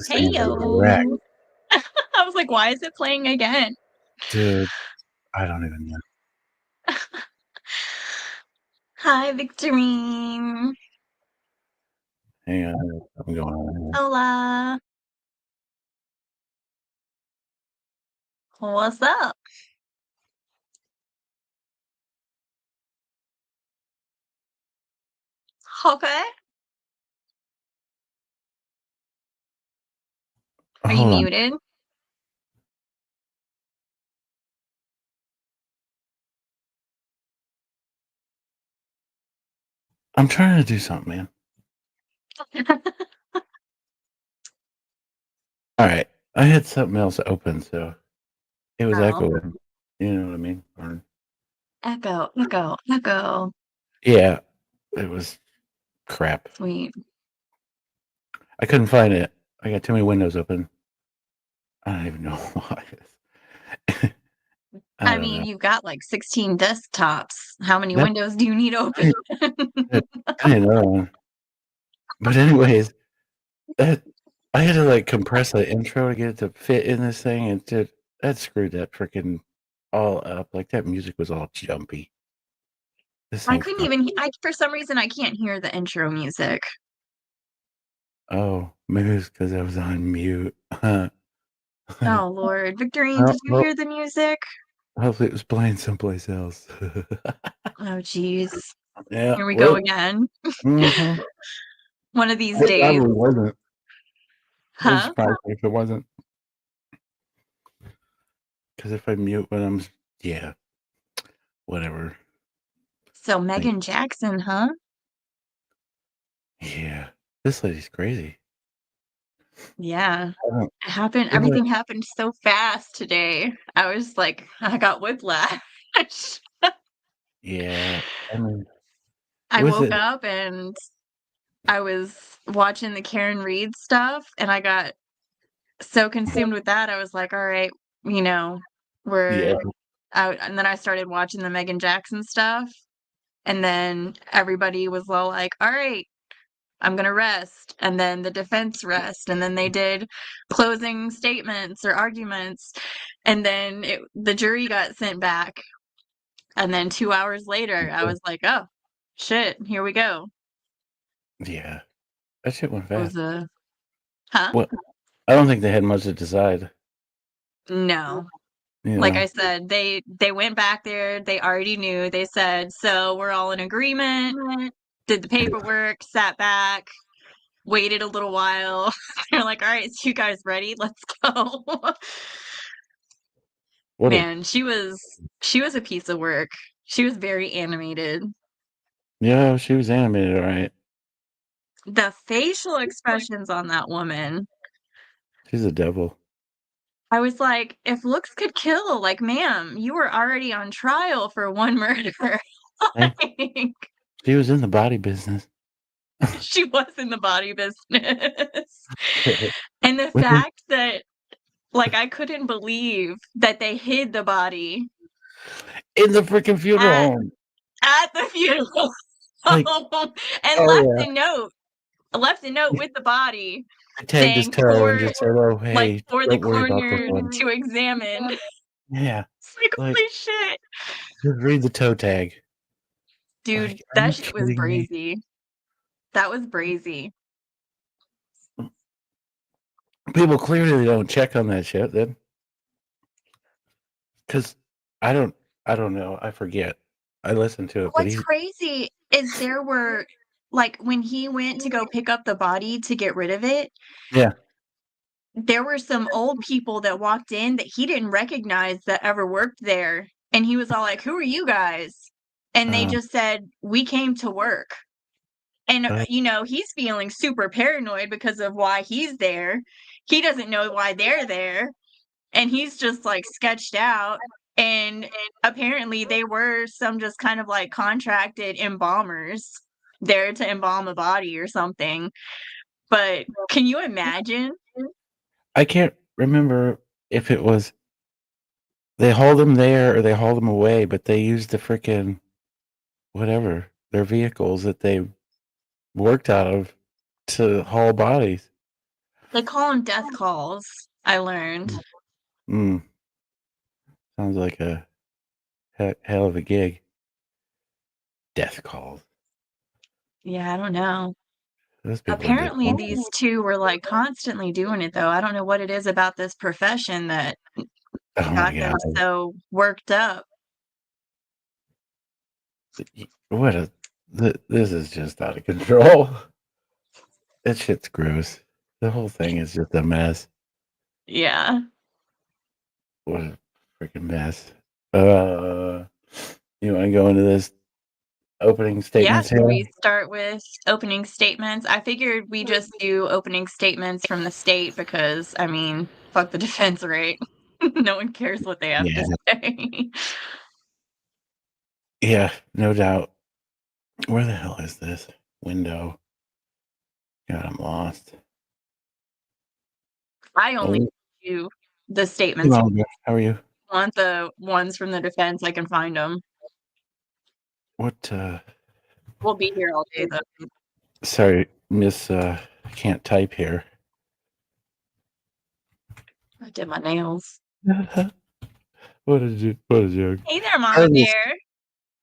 This thing is a wreck. Heyo. I was like, why is it playing again? Dude, I don't even know. Hi, Victorine. Hang on, there's something going on here. Hola. What's up? Okay. Are you Hold on. muted? I'm trying to do something, man. All right. I had something else open, so it was Oh. echoing. You know what I mean? Echo. Yeah, it was crap. Sweet. I couldn't find it. I got too many windows open. I don't even know why. I mean, you've got like 16 desktops. How many That- windows do you need open? I know. But anyways, I had to like compress the intro to get it to fit in this thing, and that screwed that freaking all up. Like that music was all jumpy. This I thing's couldn't fucking- even, for some reason, I can't hear the intro music. Oh, maybe it's because I was on mute. Oh, Lord. Victorine, did you hear the music? Hopefully it was playing someplace else. Oh, jeez. Yeah. Here we go again. Mm-hmm. One of these It days. probably wasn't. It would Huh? surprise me if it wasn't. Because if I mute when I'm, yeah, whatever. So Meagan Jackson, huh? Yeah, this lady's crazy. Yeah. Everything happened so fast today. I was like, I got whiplash. Yeah, I mean, I woke up and I was watching the Karen Reed stuff, and I got so consumed with that. I was like, all right, we're out. And then I started watching the Meagan Jackson stuff. And then everybody was all like, all right, I'm going to rest. And then the defense rest. And then they did closing statements or arguments. And then the jury got sent back. And then 2 hours later, I was like, oh, shit, here we go. Yeah, that shit went fast. Huh? Well, I don't think they had much to decide. No. Like I said, they went back there. They already knew. They said, so we're all in agreement. Did the paperwork, sat back, waited a little while. They're like, all right, so you guys ready? Let's go. Man, she was a piece of work. She was very animated. Yeah, she was animated, all right. The facial expressions on that woman. She's a devil. I was like, if looks could kill, like, ma'am, you were already on trial for one murder. Hey, she was in the body business. She was in the body business. And the fact that, like, I couldn't believe that they hid the body in the freaking funeral home. At the funeral home, and left a note with the body. I tagged his toe and just said, "Oh, hey, for the coroner to examine." Yeah. It's like, holy shit. Just read the toe tag. Dude, like, that shit was brazy. That was brazy. People clearly don't check on that shit then. Because I don't know. I forget. I listened to it. What's crazy is there were, like, when he went to go pick up the body to get rid of it. Yeah. There were some old people that walked in that he didn't recognize that ever worked there. And he was all like, who are you guys? And they just said, we came to work. And, he's feeling super paranoid because of why he's there. He doesn't know why they're there. And he's just, like, sketched out. And apparently they were some just kind of, like, contracted embalmers there to embalm a body or something. But can you imagine? I can't remember if it was they hauled him there or they hauled him away, but they used the freaking whatever, their vehicles that they worked out of to haul bodies. They call them death calls, I learned. Mm. Sounds like a hell of a gig. Death calls. Yeah, I don't know. Those people are just Apparently, these 2 were, like, constantly doing it, though. I don't know what it is about this profession that oh my got them god. so worked up. What a this is just out of control. That shit's gross. The whole thing is just a mess. Yeah. What a freaking mess. You wanna go into this opening Yeah, statements should here? we start with opening statements? I figured we just do opening statements from the state because, I mean, fuck the defense rate. No one cares what they have Yeah. to say. Yeah, no doubt. Where the hell is this window? God, I'm lost. I only Oh, do the statements. hello there. How are you? Want the ones from the defense, I can find them. What, We'll be here all day, though. sorry, miss, I can't type here. I did my nails. What a joke. Hey there, I mama don't guess bear.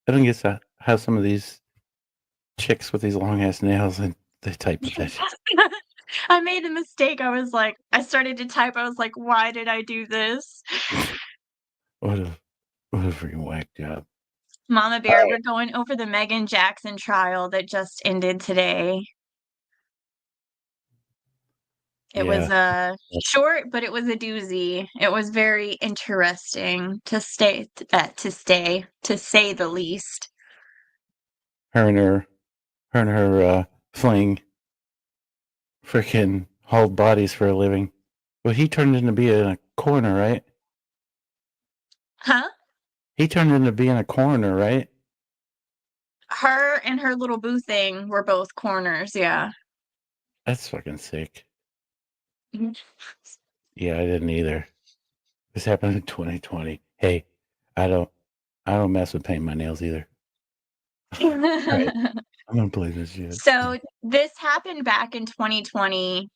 I don't guess how some of these chicks with these long ass nails and they type with that shit. I made a mistake. I started to type. I was like, "Why did I do this?" What a what a freaking whack job. Mama bear, Alright. we're going over the Meagan Jackson trial that just ended today. It Yeah. was, short, but it was a doozy. It was very interesting to say the least. Her and her fling freaking hauled bodies for a living. Well, he turned into being a coroner, right? Huh? He turned into being a coroner, right? Her and her little boo thing were both corners, yeah. That's fucking sick. Mhm. Yeah, I didn't either. This happened in 2020. Hey, I don't I don't mess with painting my nails either. Alright, I'm gonna play this shit. So, this happened back in 2020.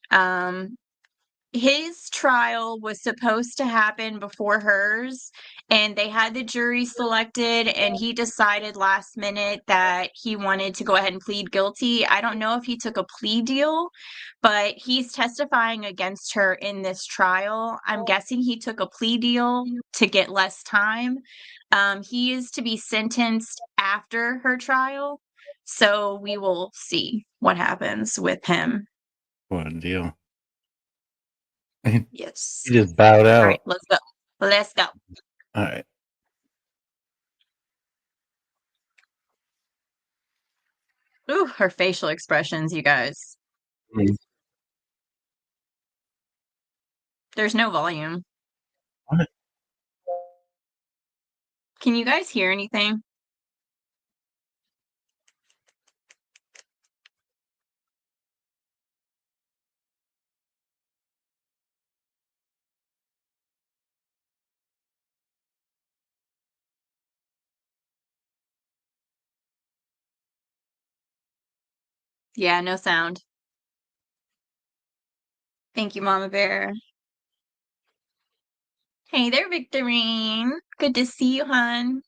His trial was supposed to happen before hers, and they had the jury selected, and he decided last minute that he wanted to go ahead and plead guilty. I don't know if he took a plea deal, but he's testifying against her in this trial. I'm guessing he took a plea deal to get less time. He is to be sentenced after her trial, so we will see what happens with him. What a deal. He Yes. just bowed Alright, out. let's go. Let's go. Alright. Ooh, her facial expressions, you guys. Mm. There's no volume. What? Can you guys hear anything? Yeah, no sound. Thank you, Mama Bear. Hey there, Victorine. Good to see you, hon.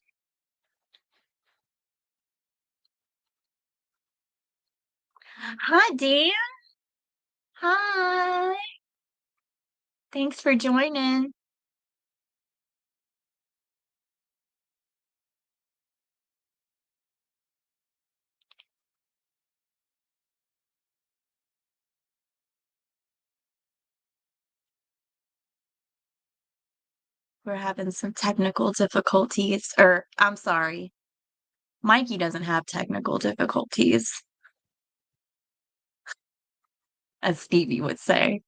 Hi, Dan. Hi. Thanks for joining. We're having some technical difficulties, or I'm sorry, Mikey doesn't have technical difficulties, as Stevie would say.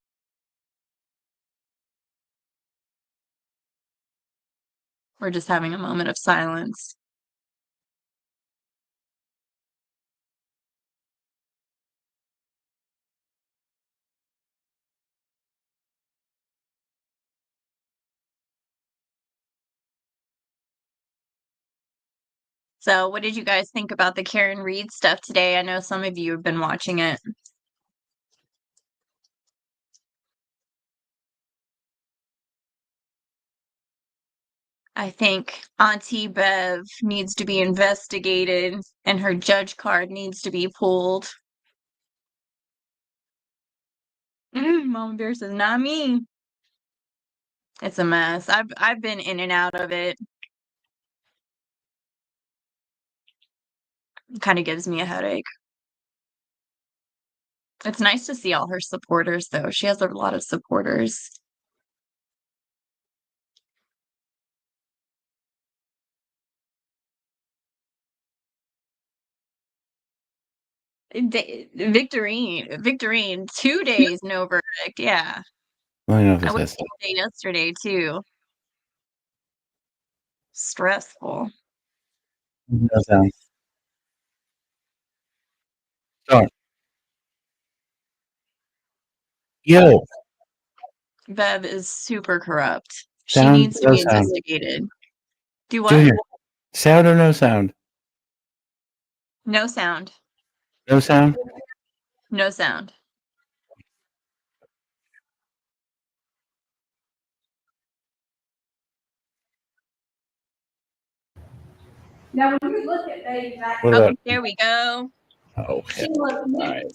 We're just having a moment of silence. So, what did you guys think about the Karen Reed stuff today? I know some of you have been watching it. I think Auntie Bev needs to be investigated and her judge card needs to be pulled. Mama Bear says, not me. It's a mess. I've been in and out of it. It kind of gives me a headache. It's nice to see all her supporters, though. She has a lot of supporters. Victorine, 2 days, no verdict, yeah. Let me know if I this went has all day yesterday, too. Stressful. no sound. Start. Yo, Bev is super corrupt. She sound, needs to no be sound. investigated. Do what? Junior, sound or no sound? No sound. No sound? No sound. Now, when you look at Meagan Jackson, What about? There we go. Oh, she hell. looks All right.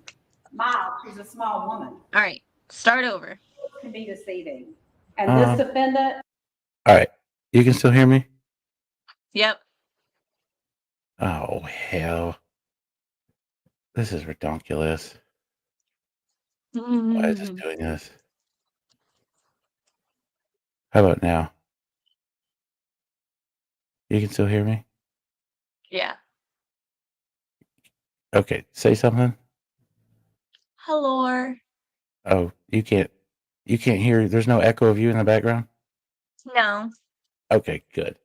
mild. She's a small woman. All right, start over. It can be deceiving. And this defendant. All right. You can still hear me? Yep. Oh, hell. This is ridiculous. Why is this doing this? How about now? You can still hear me? Yeah. Okay, say something. Hello. Oh, you can't hear. There's no echo of you in the background? No. Okay, good.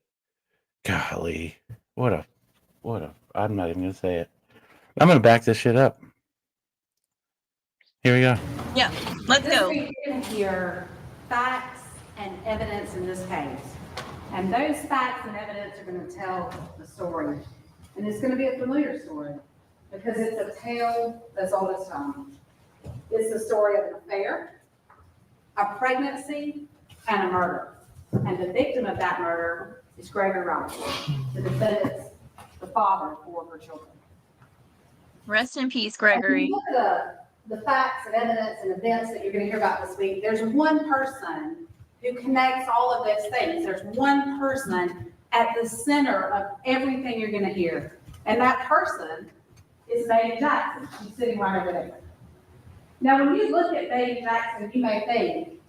Golly. What a, I'm not even going to say it. I'm going to back this shit up. Here we go. Yeah, let's go. You're going to hear facts and evidence in this case. And those facts and evidence are going to tell the story. And it's going to be a familiar story because it's a tale as old as time. It's the story of an affair, a pregnancy, and a murder. And the victim of that murder is Gregory Rice, the defendant's the father of 4 of her children. Rest in peace, Gregory. And look at the facts and evidence and events that you're going to hear about this week. There's one person who connects all of those things. There's one person at the center of everything you're going to hear. And that person is Meagan Jackson. She's sitting right over there. Now, when you look at Meagan Jackson, you may think,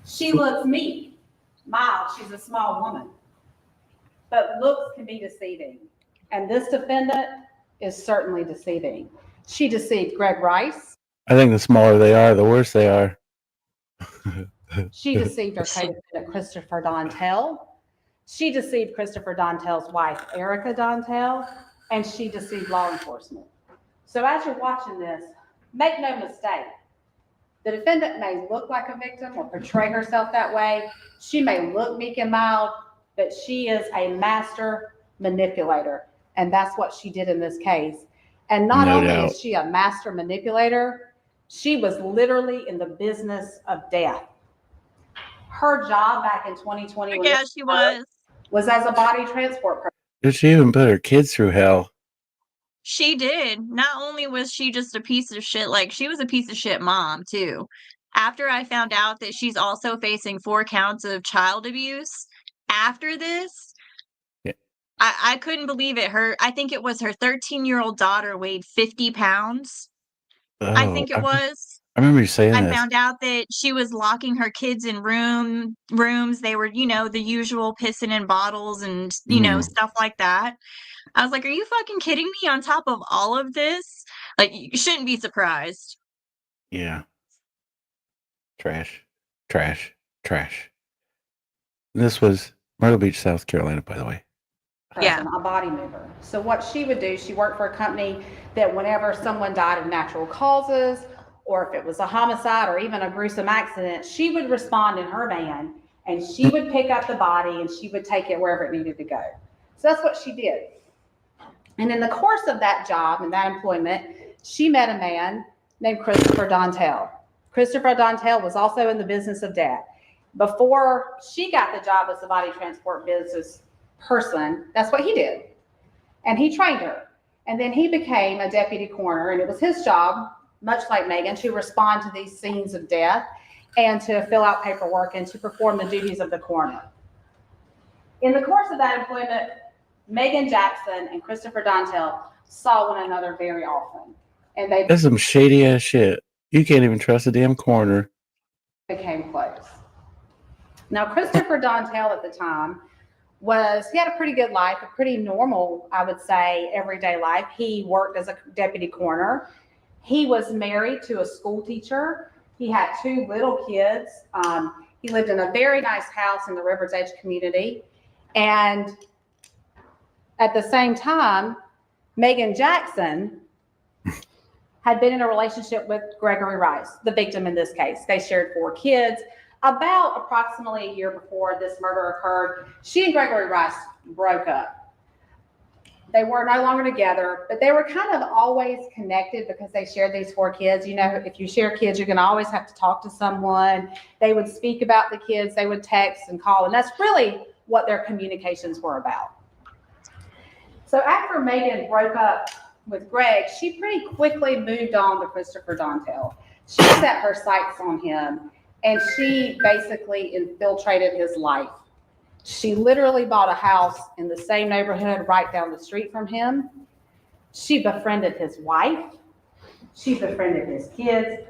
she looks meek, mild. She's a small woman. But looks can be deceiving. And this defendant is certainly deceiving. She deceived Greg Rice. I think the smaller they are, the worse they are. She deceived her co-defendant, Christopher Dontell. She deceived Christopher Dontell's wife, Erica Dontell, and she deceived law enforcement. So as you're watching this, make no mistake. The defendant may look like a victim or portray herself that way. She may look meek and mild, but she is a master manipulator. And that's what she did in this case. And not only is she a master manipulator, she was literally in the business of death. Her job back in 2020 was as a body transport person. Did she even put her kids through hell? She did. Not only was she just a piece of shit, like she was a piece of shit mom too. After I found out that she's also facing 4 counts of child abuse after this, yeah. I couldn't believe it. I think it was her 13-year-old daughter weighed 50 pounds. Oh, I think it was. I remember you saying I this. found out that she was locking her kids in rooms. They were, the usual pissing in bottles and, stuff like that. I was like, are you fucking kidding me? On top of all of this? Like, you shouldn't be surprised. Yeah. Trash. This was Myrtle Beach, South Carolina, by the way. Yeah. A body mover. So what she would do, she worked for a company that whenever someone died of natural causes, or if it was a homicide or even a gruesome accident, she would respond in her van and she would pick up the body and she would take it wherever it needed to go. So that's what she did. And in the course of that job and that employment, she met a man named Christopher Dontell. Christopher Dontell was also in the business of death. Before she got the job as a body transport business person, that's what he did. And he trained her. And then he became a deputy coroner, and it was his job, much like Meagan, to respond to these scenes of death and to fill out paperwork and to perform the duties of the coroner. In the course of that employment, Meagan Jackson and Christopher Dontell saw one another very often. And they That's some shady ass shit. You can't even trust a damn coroner. Became close. Now, Christopher Dontell at the time he had a pretty good life, a pretty normal, I would say, everyday life. He worked as a deputy coroner. He was married to a school teacher. He had 2 little kids. He lived in a very nice house in the River's Edge community. And at the same time, Meagan Jackson had been in a relationship with Gregory Rice, the victim in this case. They shared 4 kids. About approximately a year before this murder occurred, she and Gregory Rice broke up. They were no longer together, but they were kind of always connected because they shared these 4 kids. You know, if you share kids, you're going to always have to talk to someone. They would speak about the kids. They would text and call, and that's really what their communications were about. So after Meagan broke up with Greg, she pretty quickly moved on to Christopher Dontell. She set her sights on him, and she basically infiltrated his life. She literally bought a house in the same neighborhood right down the street from him. She befriended his wife. She befriended his kids.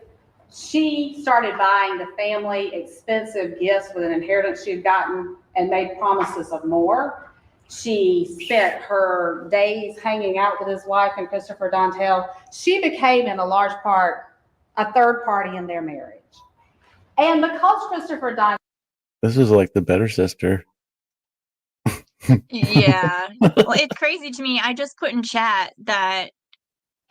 She started buying the family expensive gifts with an inheritance she had gotten and made promises of more. She spent her days hanging out with his wife and Christopher Dontell. She became, in a large part, a third party in their marriage. And because Christopher Dontell... This is like the better sister. Yeah. Well, it's crazy to me. I just put in chat that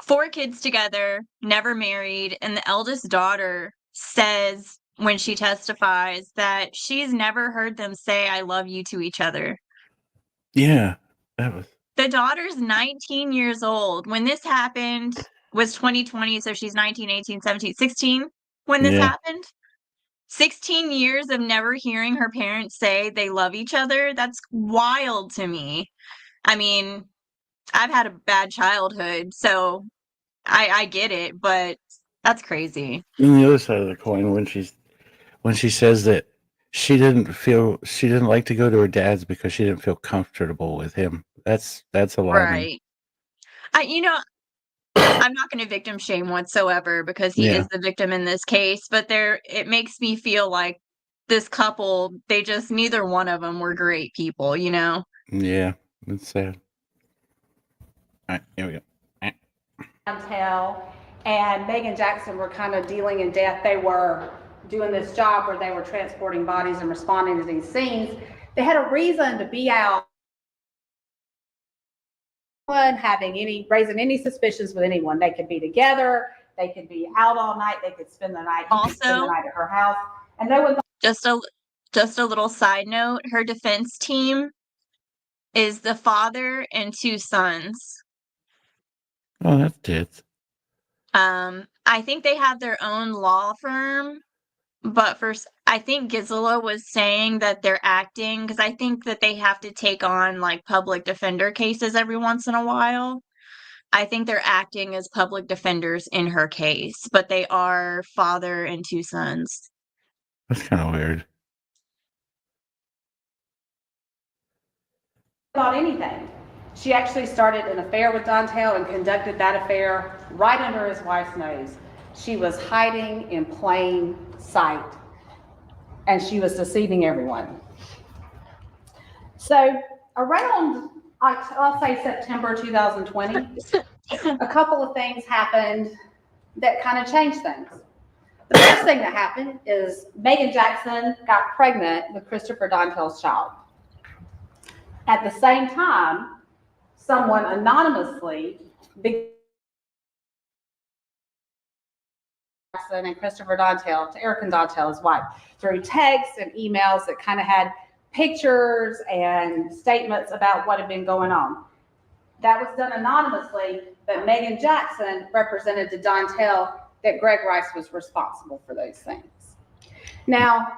4 kids together, never married, and the eldest daughter says when she testifies that she's never heard them say I love you to each other. Yeah. That was... The daughter's 19 years old. When this happened was 2020, so she's 19, 18, 17, 16 when this happened. 16 years of never hearing her parents say they love each other. That's wild to me. I mean, I've had a bad childhood, so I get it, but that's crazy. On the other side of the coin, when she says that she didn't like to go to her dad's because she didn't feel comfortable with him. That's alarming. Right. I'm not going to victim shame whatsoever because he is the victim in this case, but it makes me feel like this couple, neither one of them were great people, you know? Yeah, it's sad. All right, here we go. Dontell and Meagan Jackson were kind of dealing in death. They were doing this job where they were transporting bodies and responding to these scenes. They had a reason to be out, raising any suspicions with anyone. They could be together, they could be out all night, they could spend the night. Also, spend the night at her house, and no one. Just a little side note: her defense team is the father and 2 sons. Oh, that's tits. I think they have their own law firm, but I think Gisela was saying that they're acting because I think that they have to take on like public defender cases every once in a while. I think they're acting as public defenders in her case, but they are father and 2 sons. That's kind of weird. About anything. She actually started an affair with Dontell and conducted that affair right under his wife's nose. She was hiding in plain sight, and she was deceiving everyone. So around, I'll say September 2020, a couple of things happened that kind of changed things. The first thing that happened is Meagan Jackson got pregnant with Christopher Dontell's child. At the same time, someone anonymously Jackson and Christopher Dontell to Eric and Dontell, his wife, through texts and emails that kind of had pictures and statements about what had been going on. That was done anonymously, but Meagan Jackson represented to Dontell that Greg Rice was responsible for those things. Now,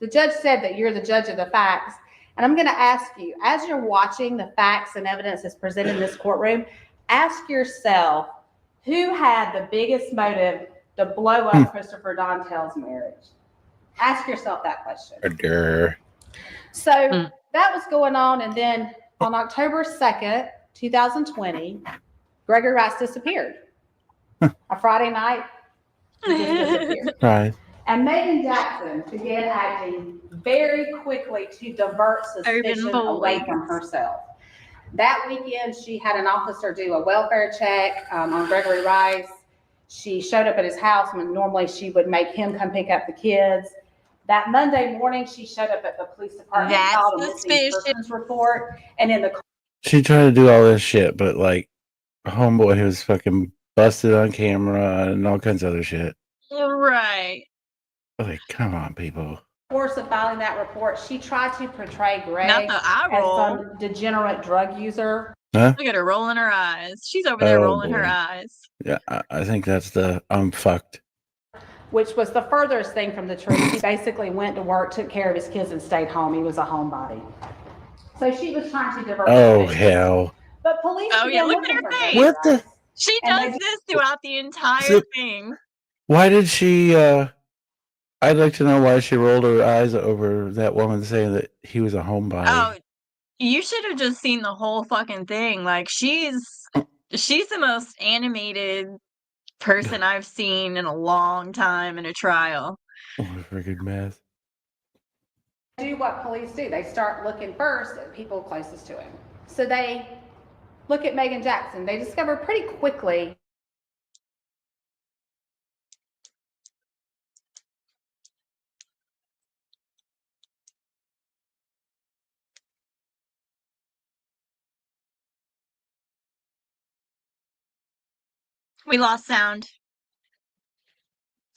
The judge said that you're the judge of the facts. And I'm going to ask you, as you're watching the facts and evidence that's presented in this courtroom, ask yourself, who had the biggest motive to blow up Christopher Dontell's marriage? Ask yourself that question. So that was going on. And then on October 2nd, 2020, Gregory Rice disappeared. A Friday night, he just disappeared. Right. And Meagan Jackson began acting very quickly to divert suspicion away from herself. That weekend, she had an officer do a welfare check on Gregory Rice. She showed up at his house when normally she would make him come pick up the kids. That Monday morning, she showed up at the police department and filed a missing persons report. And in the she tried to do all this shit, but like homeboy who was fucking busted on camera and all kinds of other shit. Right. Like, come on, people. course of filing that report, she tried to portray Greg Not the eye as roll. some degenerate drug user. Huh? Look at her rolling her eyes. She's over there rolling her eyes. Yeah, I think that's the I'm fucked. Which was the furthest thing from the truth. He basically went to work, took care of his kids, and stayed home. He was a homebody. So she was trying to divert. Oh, hell. But police. Oh, yeah, look at her face. What the? She does this throughout the entire thing. Why did she, I'd like to know why she rolled her eyes over that woman saying that he was a homebody. Oh, you should have just seen the whole fucking thing. Like, she's the most animated person I've seen in a long time in a trial. Oh, a freaking mess. Do what police do. They start looking first at people closest to him. So they look at Meagan Jackson. They discover pretty quickly we lost sound.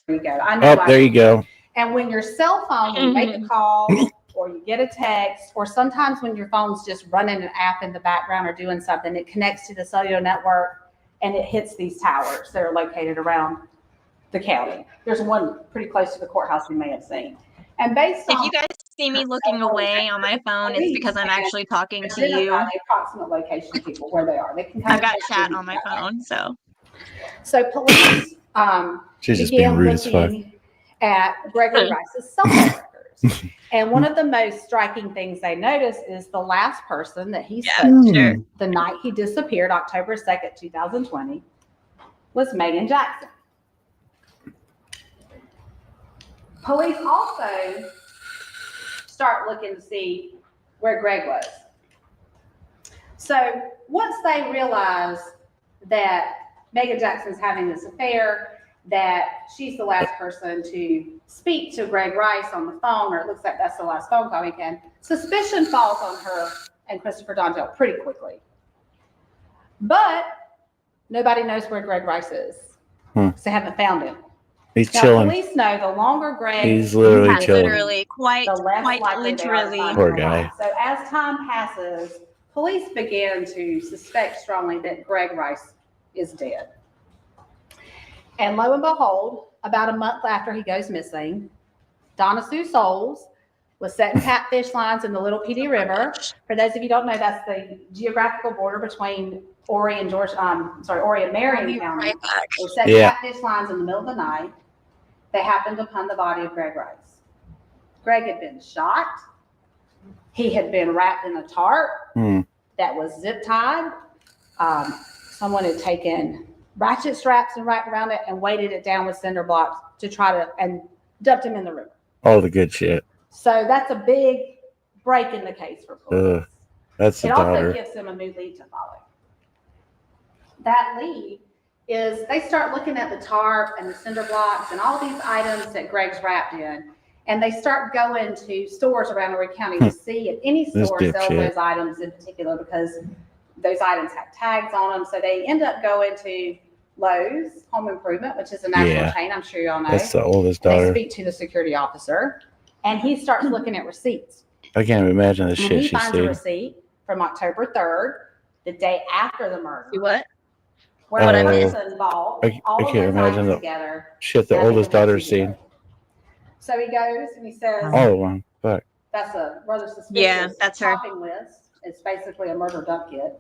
There you go. I know. Oh, there you go. And when your cell phone, when you make a call or you get a text, or sometimes when your phone's just running an app in the background or doing something, it connects to the cellular network and it hits these towers that are located around the county. There's one pretty close to the courthouse you may have seen. And based on, if you guys see me looking away on my phone, it's because I'm actually talking to you. The approximate location of people where they are. They can. I've got chat on my phone, so. So police She's just being rude as fuck. At Gregory Rice's cell phone records. And one of the most striking things they noticed is the last person that he spoke to the night he disappeared, October 2nd, 2020, was Meagan Jackson. Police also start looking to see where Greg was. So once they realize that Meagan Jackson's having this affair, that she's the last person to speak to Greg Rice on the phone, or it looks like that's the last phone call we can, suspicion falls on her and Christopher Dontell pretty quickly. But nobody knows where Greg Rice is. Because they haven't found him. He's chilling. Police know the longer Greg, he's literally chilling. Literally, quite literally. Poor guy. So as time passes, police begin to suspect strongly that Greg Rice is dead. And lo and behold, about a month after he goes missing, Donna Sue Souls was setting catfish lines in the Little Pee Dee River. For those of you who don't know, that's the geographical border between Horry and Marion County. They were setting catfish lines in the middle of the night. They happened upon the body of Greg Rice. Greg had been shot. He had been wrapped in a tarp that was zip tied. Someone had taken ratchet straps and wrapped around it and weighted it down with cinder blocks to try to, and dumped him in the river. All the good shit. So that's a big break in the case for police. That's the daughter. It also gives them a new lead to follow. That lead is they start looking at the tarp and the cinder blocks and all these items that Greg's wrapped in, and they start going to stores around Horry County to see if any store sells those items in particular, because those items have tags on them. So they end up going to Lowe's Home Improvement, which is a national chain. I'm sure you all know. That's the oldest daughter. They speak to the security officer, and he starts looking at receipts. I can't imagine the shit he she's finds seen. a receipt from October 3rd, the day after the murder. What? Where the person bought all I of can't those imagine items the together. shit the oldest daughter's seen. So he goes and he says, "Oh, fuck." That's a rather suspicious Yeah, that's her. shopping list. It's basically a murder dump kit.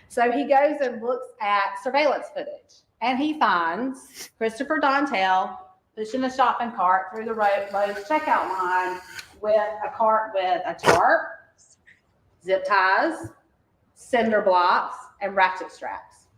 So he goes and looks at surveillance footage, and he finds Christopher Dontell pushing a shopping cart through the Lowe's checkout line with a cart with a tarp, zip ties, cinder blocks, and ratchet straps.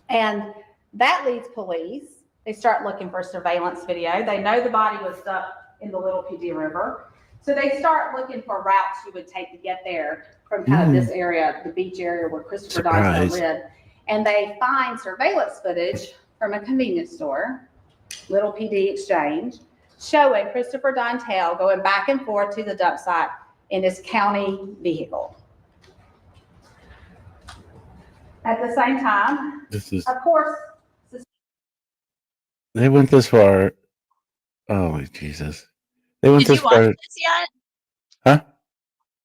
And that leads police. They start looking for surveillance video. They know the body was dumped in the Little Pee Dee River. So they start looking for routes you would take to get there from kind of this area, the beach area where Christopher Dontell lived. And they find surveillance footage from a convenience store, Little Pee Dee Exchange, showing Christopher Dontell going back and forth to the dump site in his county vehicle. At the same time, of course, they went this far. Oh, Jesus. They went Did this you watch far. this yet? Huh?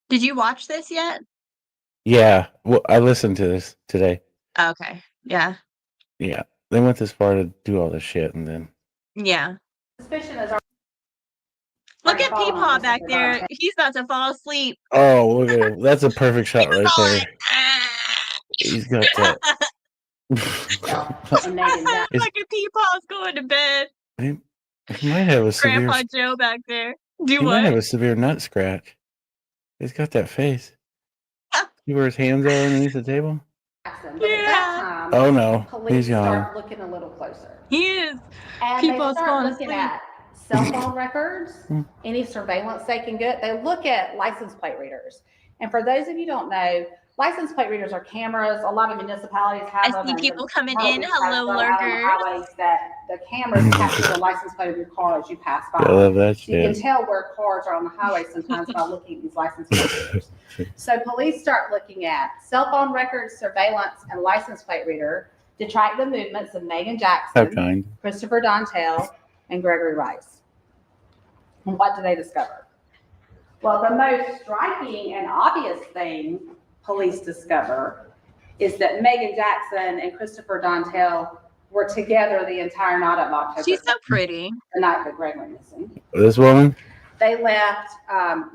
Did you watch this yet? Yeah. Well, I listened to this today. Okay. Yeah. Yeah. They went this far to do all this shit, and then. Yeah. Suspicion is Look at Peepaw back there. He's about to fall asleep. Oh, look at him. That's a perfect shot right there. Like, He's got that. Look at Peepaw's going to bed. He might have a severe. Grandpa Joe back there. He might have a severe nut scratch. He's got that face. See where his hands are underneath the table? Yeah. Oh no, police start looking a little closer. He is. And People's they start falling looking asleep. at cell phone records, any surveillance they can get. They look at license plate readers. And for those of you who don't know, license plate readers are cameras. A lot of municipalities have them. I see people coming in. Hello, lurkers. Highways that the cameras capture the license plate of your car as you pass by. I love that shit. You can tell where cars are on the highway sometimes by looking at these license plate readers. So police start looking at cell phone records, surveillance, and license plate reader to track the movements of Meagan Jackson, Christopher Dontell, and Gregory Rice. And what do they discover? Well, the most striking and obvious thing police discover is that Meagan Jackson and Christopher Dontell were together the entire night of October. She's so pretty. The night that Greg went missing. This woman? They left.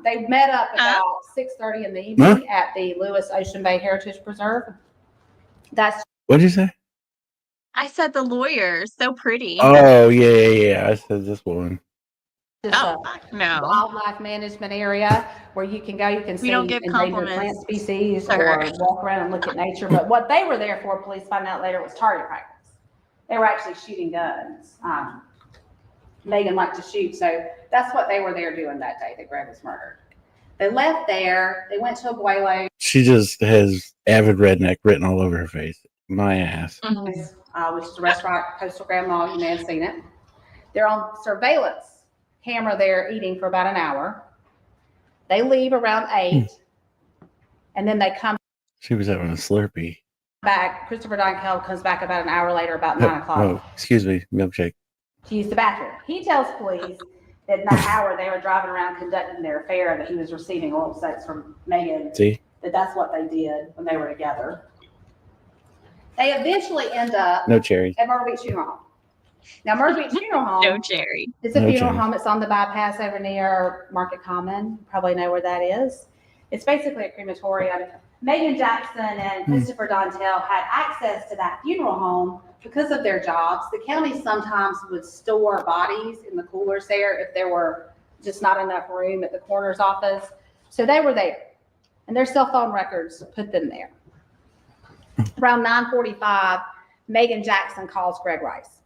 They met up about 6:30 in the evening at the Lewis Ocean Bay Heritage Preserve. That's. What did you say? I said the lawyer. So pretty. Oh yeah. I said this woman. No. Wildlife management area where you can go. You can see endangered plant species or walk around and look at nature. But what they were there for, police find out later, was target practice. They were actually shooting guns. Meagan liked to shoot, so that's what they were there doing that day that Greg was murdered. They left there. They went to Abuelo. She just has avid redneck written all over her face. My ass. Which is a restaurant, Coastal Grand Mall. You may have seen it. They're on surveillance camera there eating for about an hour. They leave around 8, and then they come. She was having a Slurpee. Back. Christopher Dontell comes back about an hour later, about 9 o'clock. Oh, excuse me, milkshake. To use the bathroom. He tells police that in that hour they were driving around conducting their affair, that he was receiving oral sex from Meagan. See? That's what they did when they were together. They eventually end up at Myrtle Beach Funeral Home. Now, Myrtle Beach Funeral Home it's a funeral home. It's on the bypass over near Market Common. You probably know where that is. It's basically a crematorium. Meagan Jackson and Christopher Dontell had access to that funeral home because of their jobs. The county sometimes would store bodies in the coolers there if there were just not enough room at the coroner's office. So they were there, and their cell phone records put them there. Around 9:45, Meagan Jackson calls Greg Rice.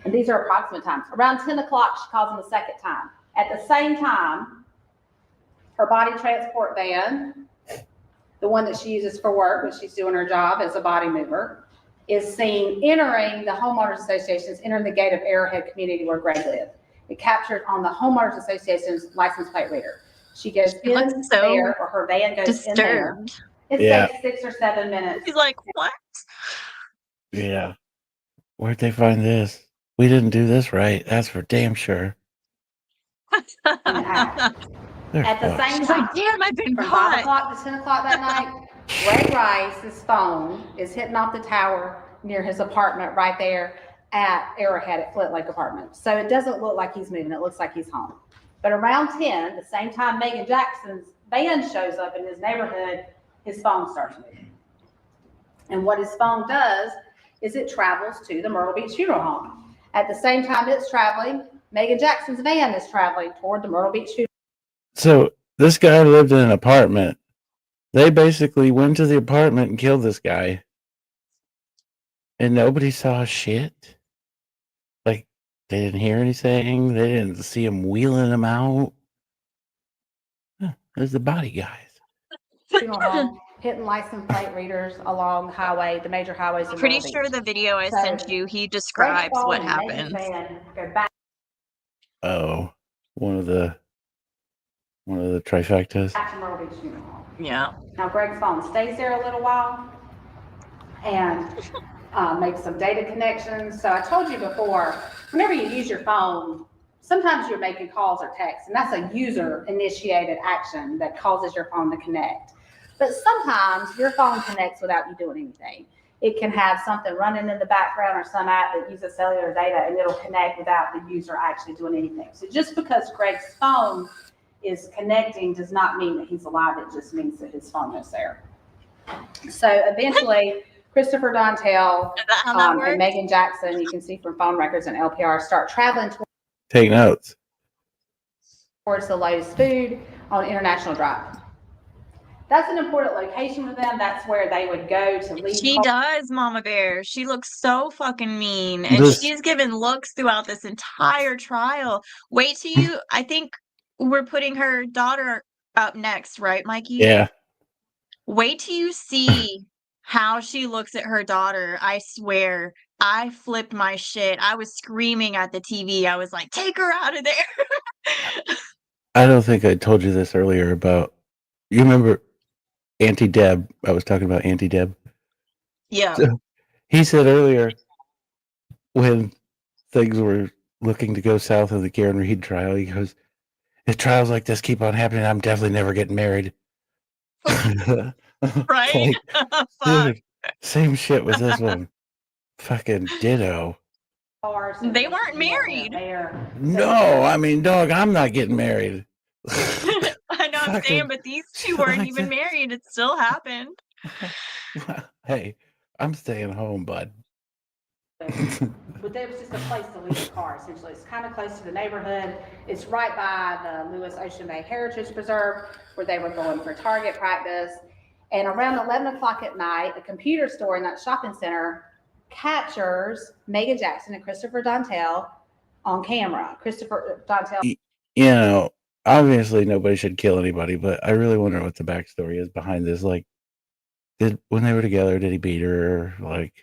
And these are approximate times. Around 10 o'clock, she calls him a second time. At the same time, her body transport van, the one that she uses for work when she's doing her job as a body mover, is seen entering the homeowners associations, entering the gate of Arrowhead community where Greg lived. It captured on the homeowners association's license plate reader. She goes in there, or her van goes in there. It takes 6 or 7 minutes. He's like, what? Yeah. Where'd they find this? We didn't do this right. That's for damn sure. At the same time, damn, I've been from caught. 5 o'clock to 10 o'clock that night, Greg Rice's phone is hitting off the tower near his apartment right there. at Arrowhead at Flint Lake Apartment. So it doesn't look like he's moving. It looks like he's home. But around 10, the same time Meagan Jackson's van shows up in his neighborhood, his phone starts moving. And what his phone does is it travels to the Myrtle Beach Funeral Home. At the same time it's traveling, Meagan Jackson's van is traveling toward the Myrtle Beach Funeral Home. So this guy lived in an apartment. They basically went to the apartment and killed this guy. And nobody saw shit. Like, they didn't hear anything. They didn't see him wheeling him out. There's the body guys. Funeral home, hitting license plate readers along the highway, the major highways. I'm pretty sure the video I sent you, he describes what happens. Oh, one of the trifectas. Yeah. Now Greg's phone stays there a little while and makes some data connections. So I told you before, whenever you use your phone, sometimes you're making calls or texts, and that's a user-initiated action that causes your phone to connect. But sometimes your phone connects without you doing anything. It can have something running in the background or some app that uses cellular data, and it'll connect without the user actually doing anything. So just because Greg's phone is connecting does not mean that he's alive. It just means that his phone is there. So eventually, Christopher Dontell and Meagan Jackson, you can see from phone records and LPR, start traveling Take notes. towards the Lowe's Food on International Drive. That's an important location for them. That's where they would go to leave. She does, Mama Bear. She looks so fucking mean. And she's given looks throughout this entire trial. Wait till you, I think we're putting her daughter up next, right, Mikey? Yeah. Wait till you see how she looks at her daughter. I swear, I flipped my shit. I was screaming at the TV. I was like, take her out of there. I don't think I told you this earlier about, you remember Auntie Deb? I was talking about Auntie Deb. Yeah. So he said earlier, when things were looking to go south of the Karen Reed trial, he goes, if trials like this keep on happening, I'm definitely never getting married. Right? Dude, same shit with this one. Fucking ditto. They weren't married. No, I mean, dog, I'm not getting married. I know I'm saying, but these two weren't even married. It still happened. Hey, I'm staying home, bud. But there was just a place to leave the car, essentially. It's kind of close to the neighborhood. It's right by the Lewis Ocean Bay Heritage Preserve, where they were going for target practice. And around 11 o'clock at night, a computer store in that shopping center captures Meagan Jackson and Christopher Dontell on camera. Christopher Dontell. You know, obviously nobody should kill anybody, but I really wonder what the backstory is behind this. Like, when they were together, did he beat her? Like,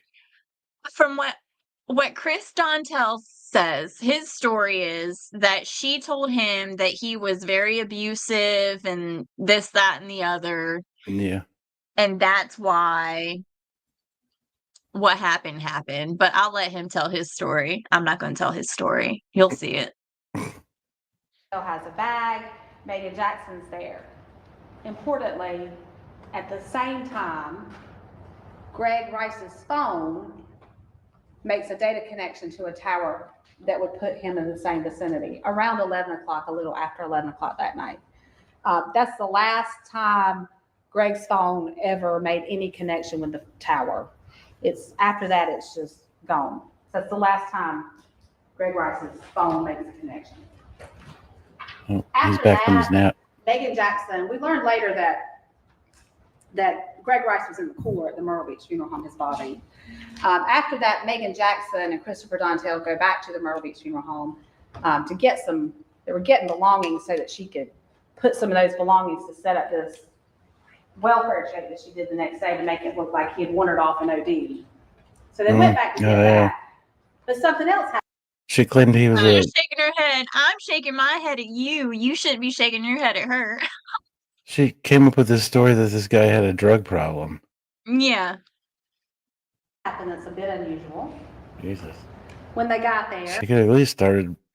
from what Chris Dontell says, his story is that she told him that he was very abusive and this, that, and the other. Yeah. And that's why what happened. But I'll let him tell his story. I'm not going to tell his story. You'll see it. Has a bag. Meagan Jackson's there. Importantly, at the same time, Greg Rice's phone makes a data connection to a tower that would put him in the same vicinity around 11 o'clock, a little after 11 o'clock that night. That's the last time Greg's phone ever made any connection with the tower. It's after that, it's just gone. So that's the last time Greg Rice's phone makes a connection. Oh, he's back from his nap. Meagan Jackson, we learned later that Greg Rice was in the cooler at the Myrtle Beach Funeral Home, his body. After that, Meagan Jackson and Christopher Dontell go back to the Myrtle Beach Funeral Home to get some, they were getting belongings so that she could put some of those belongings to set up this welfare check that she did the next day to make it look like he had wandered off an OD. So they went back to get that. But something else happened. She claimed he was shaking her head. I'm shaking my head at you. You shouldn't be shaking your head at her. She came up with this story that this guy had a drug problem. Yeah. And that's a bit unusual. Jesus. When they got there, she could at least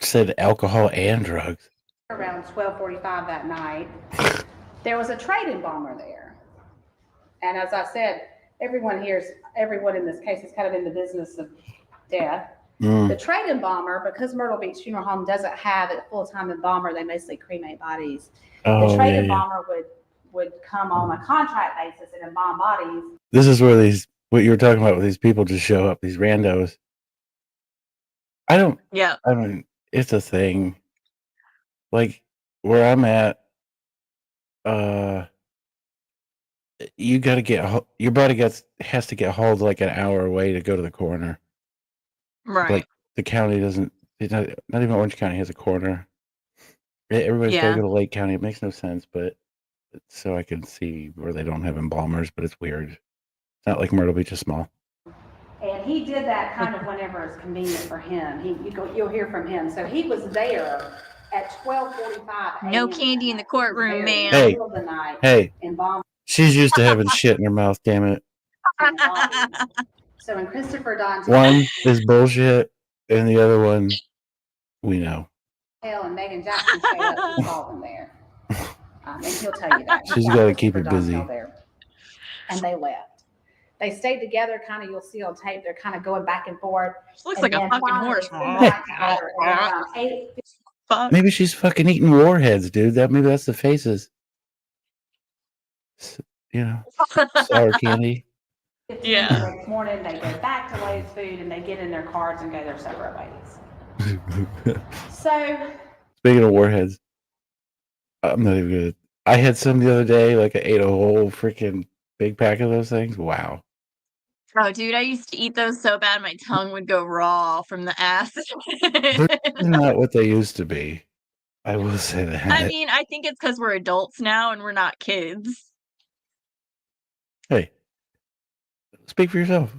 said alcohol and drugs. Around 12:45 that night, there was a trade-in bomber there. And as I said, everyone in this case is kind of in the business of death. The trade embalmer, because Myrtle Beach Funeral Home doesn't have a full-time embalmer, they mostly cremate bodies. The trade embalmer would come on a contract basis and embalm bodies. This is where what you were talking about, with these people just show up, these randos. I mean, it's a thing. Like where I'm at, you got to get your body has to get hauled like an hour away to go to the coroner. Right. Like the county doesn't. Not even Orange County has a coroner. Everybody's got to go to Lake County. It makes no sense, but so I can see where they don't have embalmers, but it's weird. It's not like Myrtle Beach is small. And he did that kind of whenever it's convenient for him. You'll hear from him. So he was there at 12:45. No candy in the courtroom, man. Hey, she's used to having shit in her mouth. Damn it. So when Christopher Dontell, one is bullshit, and the other one, we know. And Meagan Jackson stayed up and saw them there. And he'll tell you that. She's got to keep it busy. And they left. They stayed together, kind of, you'll see on tape, they're kind of going back and forth. She looks like a fucking horse. Maybe she's fucking eating warheads, dude. Maybe that's the faces. You know, sour candy. Yeah. The next morning, they go back to Lay's Food and they get in their cars and go their separate ways. So, speaking of warheads, I'm not even good. I had some the other day. Like I ate a whole freaking big pack of those things. Wow. Oh, dude, I used to eat those so bad my tongue would go raw from the acid. They're not what they used to be. I will say that. I mean, I think it's because we're adults now and we're not kids. Hey, speak for yourself.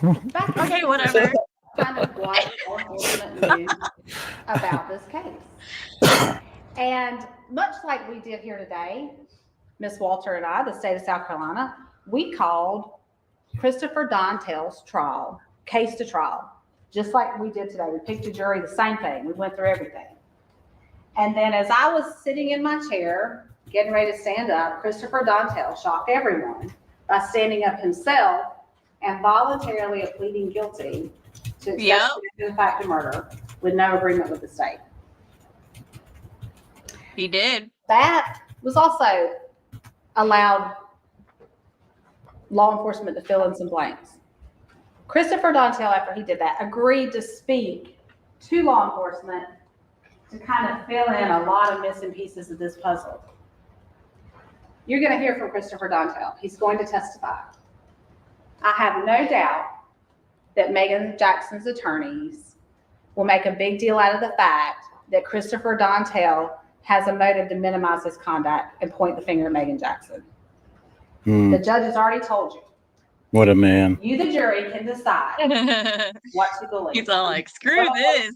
Okay, whatever. Kind of what unfortunate news about this case. And much like we did here today, Miss Walter and I, the state of South Carolina, we called Christopher Dontell's case to trial, just like we did today. We picked a jury, the same thing. We went through everything. And then as I was sitting in my chair, getting ready to stand up, Christopher Dontell shocked everyone by standing up himself and voluntarily pleading guilty to the fact of murder with no agreement with the state. He did. That was also allowed law enforcement to fill in some blanks. Christopher Dontell, after he did that, agreed to speak to law enforcement to kind of fill in a lot of missing pieces of this puzzle. You're going to hear from Christopher Dontell. He's going to testify. I have no doubt that Meagan Jackson's attorneys will make a big deal out of the fact that Christopher Dontell has a motive to minimize his conduct and point the finger at Meagan Jackson. The judge has already told you. What a man. You, the jury, can decide what to believe. He's all like, screw this.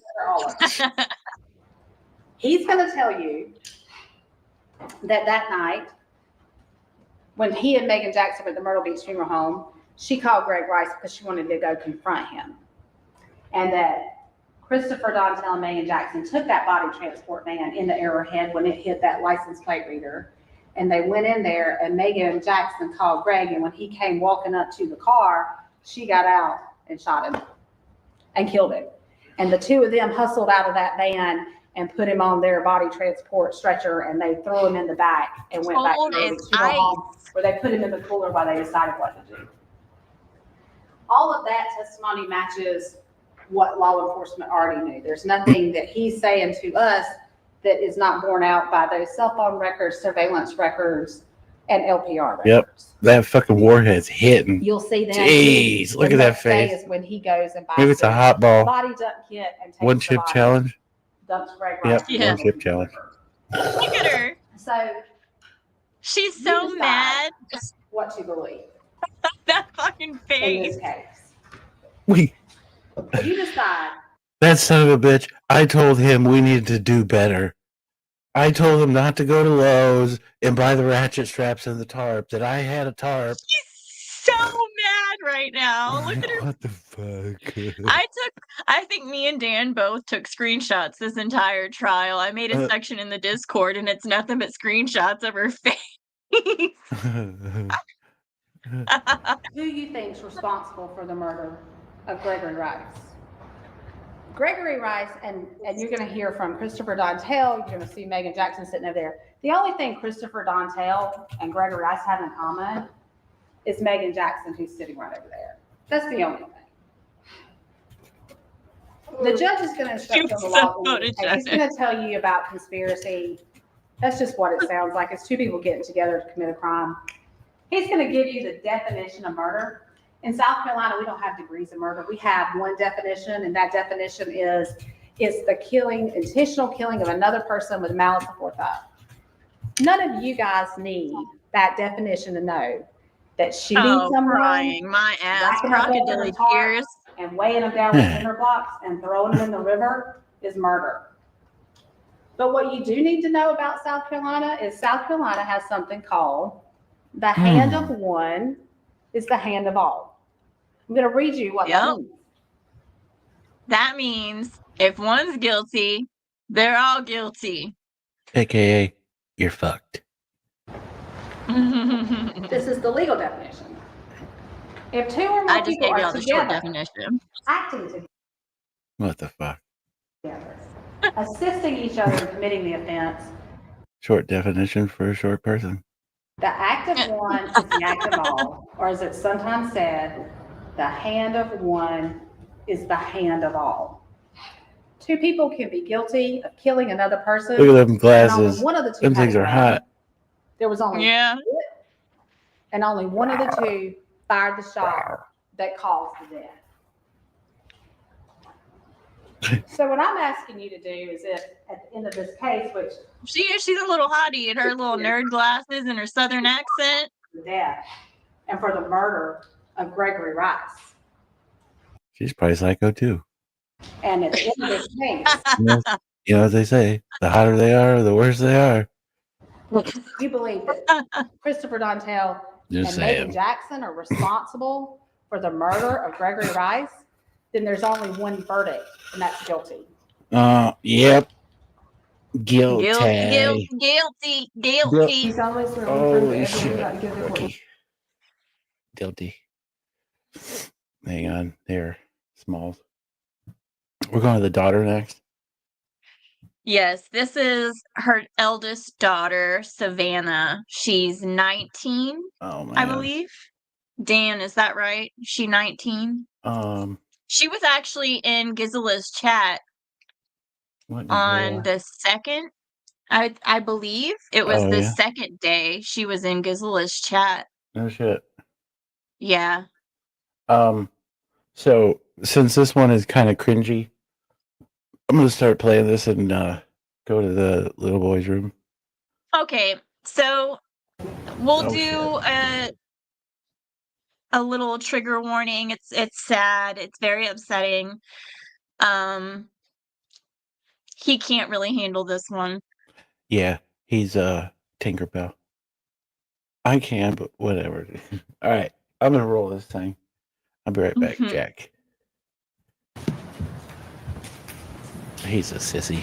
He's going to tell you that night, when he and Meagan Jackson were at the Myrtle Beach Funeral Home, she called Greg Rice because she wanted to go confront him. And that Christopher Dontell and Meagan Jackson took that body transport van in the Arrowhead when it hit that license plate reader. And they went in there, and Meagan Jackson called Greg, and when he came walking up to the car, she got out and shot him and killed him. And the two of them hustled out of that van and put him on their body transport stretcher, and they threw him in the back and went back to the home where they put him in the cooler while they decided what to do. All of that testimony matches what law enforcement already knew. There's nothing that he's saying to us that is not borne out by those cell phone records, surveillance records, and LPR records. Yep, that fucking warhead's hitting. You'll see that. Jeez, look at that face. Is when he goes and buys maybe it's a hot ball. Body dump kit and takes one chip challenge. Dumps Greg Rice. Yep, one chip challenge. Look at her. So she's so mad. What to believe? That fucking face. In this case. You decide. That son of a bitch. I told him we needed to do better. I told him not to go to Lowe's and buy the ratchet straps and the tarp. That I had a tarp. She's so mad right now. Look at her. What the fuck? I think me and Dan both took screenshots this entire trial. I made a section in the Discord, and it's nothing but screenshots of her face. Who you think's responsible for the murder of Gregory Rice? Gregory Rice, and you're going to hear from Christopher Dontell. You're going to see Meagan Jackson sitting over there. The only thing Christopher Dontell and Gregory Rice have in common is Meagan Jackson, who's sitting right over there. That's the only thing. The judge is going to instruct on the law. He's going to tell you about conspiracy. That's just what it sounds like. It's two people getting together to commit a crime. He's going to give you the definition of murder. In South Carolina, we don't have degrees of murder. We have one definition, and that definition is the killing, intentional killing of another person with malice aforethought. None of you guys need that definition to know that shooting someone, crying my ass, crocodile tears, and weighing them down with cinder blocks and throwing them in the river is murder. But what you do need to know about South Carolina is South Carolina has something called the hand of one is the hand of all. I'm going to read you what that means. That means if one's guilty, they're all guilty. AKA, you're fucked. This is the legal definition. If two or more people are together, acting together. What the fuck? Assisting each other in committing the offense. Short definition for a short person. The act of one is the act of all, or as it's sometimes said, the hand of one is the hand of all. Two people can be guilty of killing another person. Look at them glasses. One of the two. Them things are hot. There was only and only one of the two fired the shot that caused the death. So what I'm asking you to do is, if at the end of this case, which she's a little hottie in her little nerd glasses and her southern accent, the death and for the murder of Gregory Rice. She's probably psycho too. And at the end of this case, you know what they say: the hotter they are, the worse they are. You believe that Christopher Dontell and Meagan Jackson are responsible for the murder of Gregory Rice? Then there's only one verdict, and that's guilty. Yep. Guilty. He's always holy shit. Guilty. Hang on, there, Smalls. We're going to the daughter next. Yes, this is her eldest daughter, Savannah. She's 19, I believe. Dan, is that right? Is she 19? She was actually in Gizela's chat on the second. I believe it was the second day she was in Gizela's chat. No shit. Yeah. So since this one is kind of cringy, I'm gonna start playing this and go to the little boy's room. Okay, so we'll do a little trigger warning. It's sad. It's very upsetting. He can't really handle this one. Yeah, he's Tinkerbell. I can, but whatever. All right, I'm gonna roll this thing. I'll be right back, Jack. He's a sissy.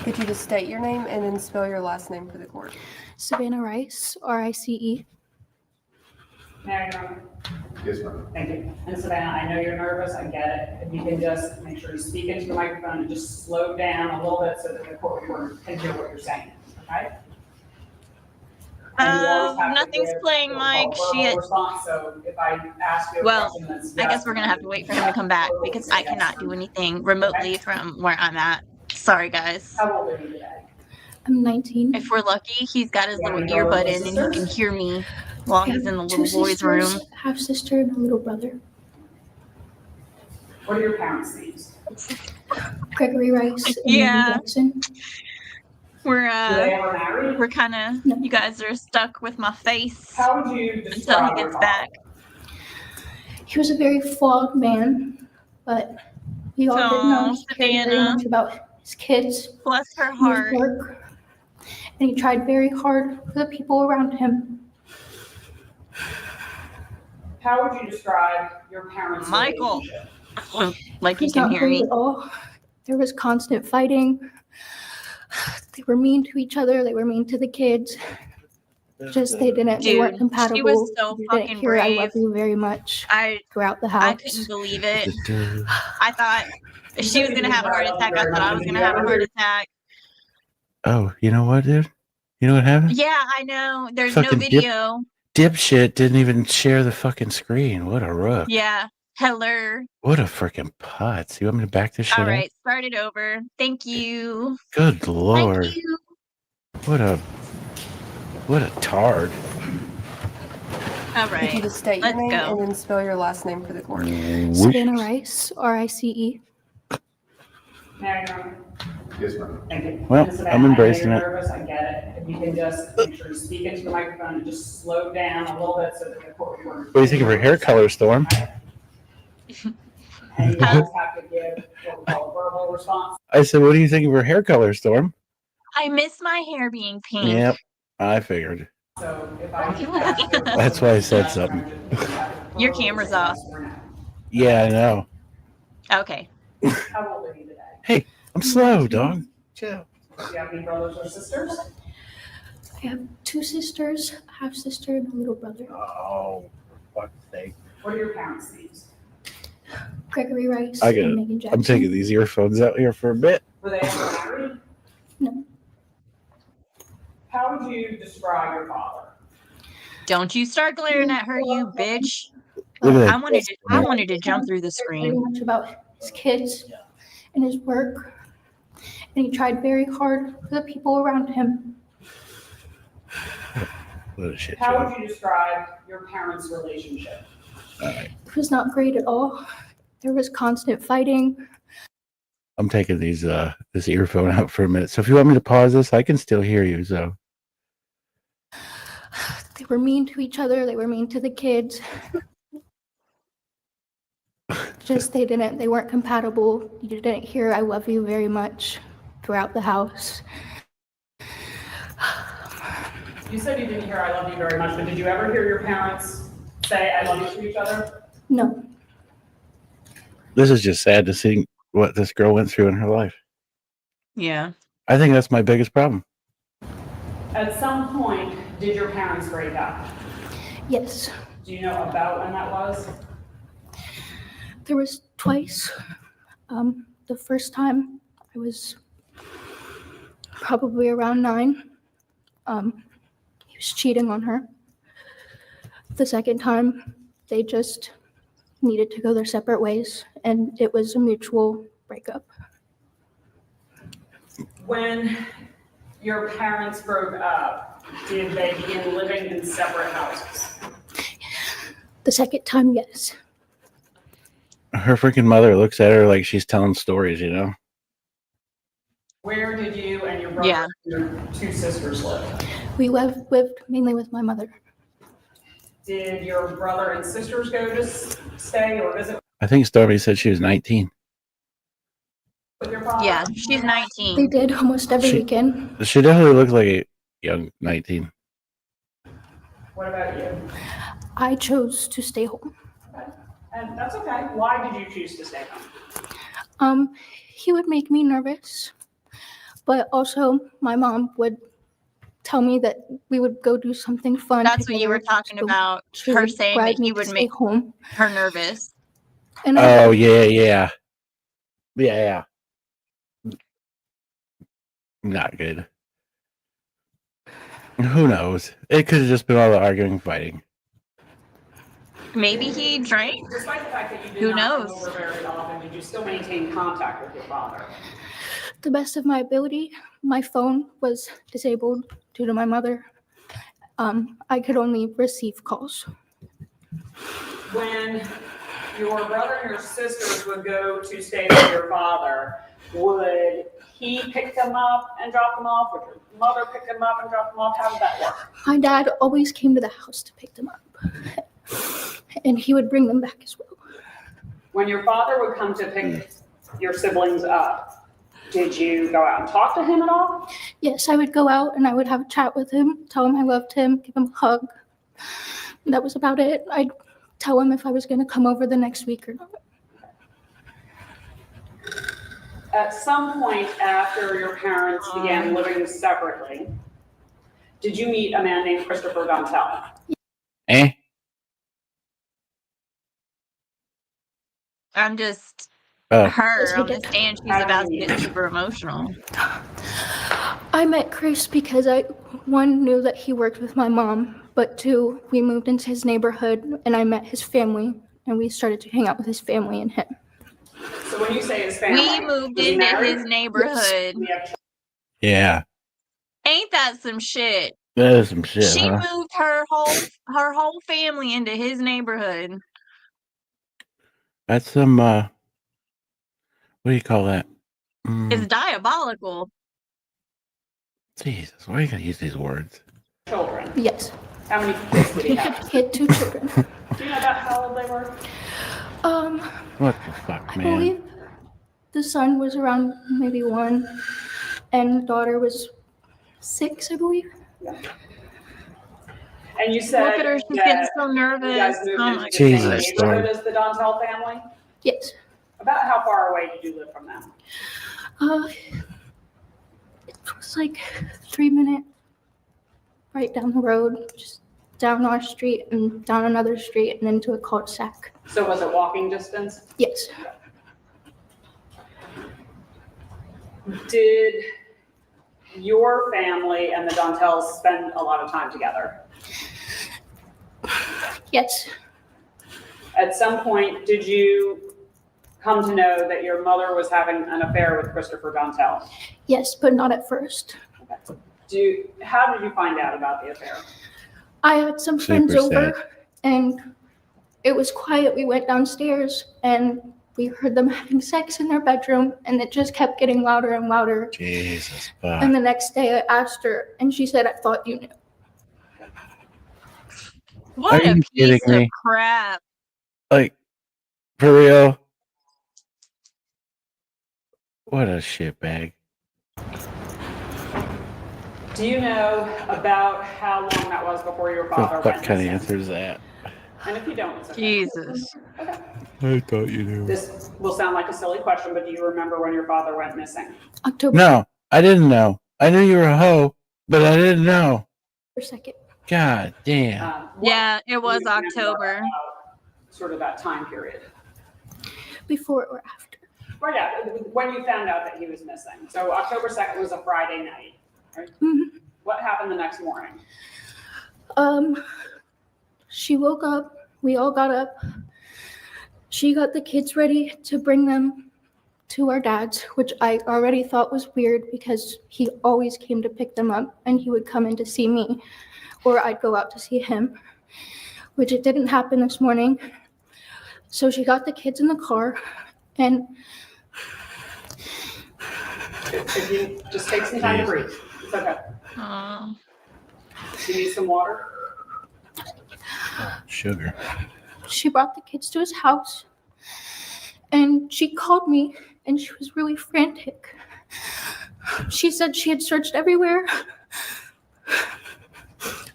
Could you just state your name and then spell your last name for the court? Savannah Rice, R-I-C-E. Yes, ma'am. Thank you. And Savannah, I know you're nervous. I get it. If you can just make sure you speak into the microphone and just slow down a little bit so that the court reporter can hear what you're saying. Okay? Nothing's playing, Mike. Shit. Response, so if I ask you a question that's I guess we're gonna have to wait for him to come back because I cannot do anything remotely from where I'm at. Sorry, guys. How old are you today? I'm 19. If we're lucky, he's got his little earbud in and he can hear me while he's in the little boy's room. Half sister and a little brother. What are your parents' names? Gregory Rice and Meagan Jackson. We're married? We're kind of you guys are stuck with my face. How would you until he gets back? He was a very flawed man, but we all didn't know he cared very much about his kids. Bless her heart. His work, and he tried very hard for the people around him. How would you describe your parents' Michael? relationship? Like you can hear me. At all. There was constant fighting. They were mean to each other. They were mean to the kids. Just they weren't Dude, compatible. she was so You fucking didn't hear I love brave. you very much I throughout the I house. couldn't believe it. I thought she was gonna have a heart attack. I thought I was Did gonna you have a ever heart hear- attack. Oh, you know what, dude? You know what happened? Yeah, I know. There's no Fucking video. Dipshit didn't even share the fucking screen. What a rook. Yeah. Hello. What a freaking putz. You want me to back this shit All up? right, start it over. Thank you. Good lord. Thank you. What a tard. All Could you right. just state your Let's name go. and then spell your last name for the court? Savannah Rice, R-I-C-E. Meagan. Yes, ma'am. Thank you. Well, And Savannah, I'm embracing I know it. you're nervous, I get it. If you can just make sure you speak into the microphone and just slow down a little bit so that the court reporter. What do you think of her hair color, Storm? And you always have to give what we call a verbal response. I said, what do you think of her hair color, Storm? I miss my hair being pink. Yep, I figured. So if I can ask you a That's why I said something. Your camera's off. Yeah, I know. Okay. How old are you today? Hey, I'm slow, dog. Chill. Do you have any brothers or sisters? I have 2 sisters, a half sister, and a little brother. Oh, for fuck's sake. What are your parents' names? Gregory Rice I get and it. Meagan Jackson. I'm taking these earphones out here for a bit. Were they ever married? No. How would you describe your father? Don't you start glaring at her, you bitch. Look at I that. wanted to jump through the Very screen. much about his kids and his work. And he tried very hard for the people around him. What a shit How show. would you describe your parents' relationship? It was not great at all. There was constant fighting. I'm taking these this earphone out for a minute. So if you want me to pause this, I can still hear you. So They were mean to each other. They were mean to the kids. Just they weren't compatible. You didn't hear I love you very much throughout the house. You said you didn't hear I love you very much, but did you ever hear your parents say I love you to each other? No. this is just sad to see what this girl went through in her life. Yeah. I think that's my biggest problem. At some point, did your parents break up? Yes. Do you know about when that was? There was twice. The first time I was probably around 9. He was cheating on her. The second time, they just needed to go their separate ways, and it was a mutual breakup. When your parents broke up, did they begin living in separate houses? The second time, yes. Her freaking mother looks at her like she's telling stories, you know? Where did you and your brother Yeah. and your 2 sisters live? We lived mainly with my mother. Did your brother and sisters go to stay or visit I think Stormy said she was 19. with your father? Yeah, she's They 19. did almost every She- weekend. She definitely looks like a young 19. What about you? I chose to stay home. And that's okay. Why did you choose to stay home? He would make me nervous, but also my mom would tell me that we would go do something fun. That's what you together, were talking so about. she Her would saying bribe that me he to would stay make home. her nervous. And I Oh, yeah. Yeah. Not good. Who knows? It could have just been all the arguing and fighting. Maybe he drank. Despite the fact that you did Who not knows? come over very often, did you still maintain contact with your father? the best of my ability. My phone was disabled due to my mother. I could only receive calls. When your brother and your sisters would go to stay with your father, would he pick them up and drop them off? Would your mother pick them up and drop them off? How did that work? My dad always came to the house to pick them up, and he would bring them back as well. When your father would come to pick your siblings up, did you go out and talk to him at all? Yes, I would go out and I would have a chat with him, tell him I loved him, give him a hug. And that was about it. I'd tell him if I was going to come over the next week or not. At some point after your parents began living separately, Did you meet a man named Christopher Dontell? Eh? I'm just Oh, her Yes, I on the did. stand. She's about to get super emotional. I met Chris because one, knew that he worked with my mom, but two, we moved into his neighborhood and I met his family and we started to hang out with his family and him. So when you say his family, We moved was he into married? his neighborhood. We have yeah. Ain't that some shit? That is some shit, She huh? moved her whole family into his neighborhood. That's some, what do you call that? It's diabolical. Jesus, why are you going to use these words? children. Yes. How many kids did he have? He had 2 children. Do you know about how old they were? What the fuck, I man? believe the son was around maybe 1 and the daughter was 6, I believe. And you said Look at her, she's that getting so you nervous. guys moved Oh into my the same Jesus, neighborhood Lord. as the Dontell family? Yes. About how far away did you live from them? It was like 3-minute right down the road, just down our street and down another street and into a cul-de-sac. So was it walking distance? Yes. Did your family and the Dontells spend a lot of time together? Yes. At some point, did you come to know that your mother was having an affair with Christopher Dontell? Yes, but not at first. How did you find out about the affair? I had some friends Super over and it was quiet. We went downstairs and we heard them having sex in their bedroom and it just kept getting louder and louder. Jesus, And fuck. the next day I asked her and she said, I thought you knew. What Are a you piece kidding of me? crap. Like, for real? What a shitbag. Do you know about how long that was before your What father the fuck went kind of missing? answer is that? And if you don't, it's okay. Jesus. I thought you knew. This will sound like a silly question, but do you remember when your father went missing? October No, I didn't know. I knew you were a hoe, but I didn't know. 2nd. God damn. What Yeah, it was do you remember October. about sort of that time period? Before or after? Right, yeah, when you found out that he was missing. So October 2nd was a Friday night, right? Mhm. What happened the next morning? She woke up, we all got up. She got the kids ready to bring them to our dad's, which I already thought was weird because he always came to pick them up and he would come in to see me or I'd go out to see him, which it didn't happen this morning. So she got the kids in the car and If you just take some time to breathe, it's okay. Oh. Do you need some water? Sugar. she brought the kids to his house and she called me and she was really frantic. She said she had searched everywhere.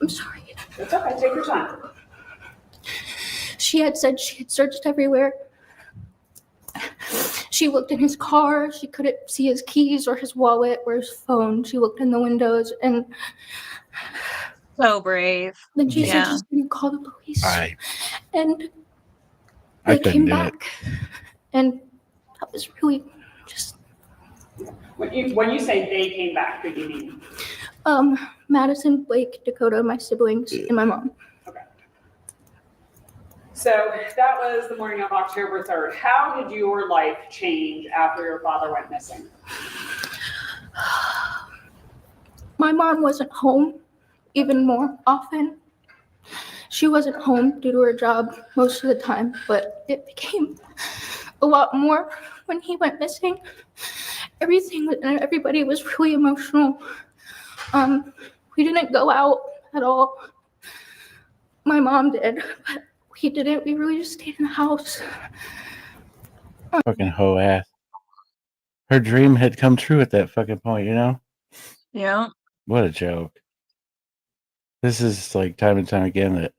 I'm sorry. It's okay, take your time. She had said she had searched everywhere. She looked in his car. She couldn't see his keys or his wallet or his phone. She looked in the windows and So brave. then she said Yeah. she's going to call the police. And I they couldn't came do it. back. And that was really just, When you say they came back, who do you mean? Madison, Blake, Dakota, my siblings, and my mom. Okay. So that was the morning of October 3rd. How did your life change after your father went missing? My mom wasn't home even more often. She wasn't home due to her job most of the time, but it became a lot more when he went missing. Everybody was really emotional. We didn't go out at all. My mom did, but we didn't. We really just stayed in the house. Fucking hoe ass. Her dream had come true at that fucking point, you know? Yeah. What a joke. This is like time and time again that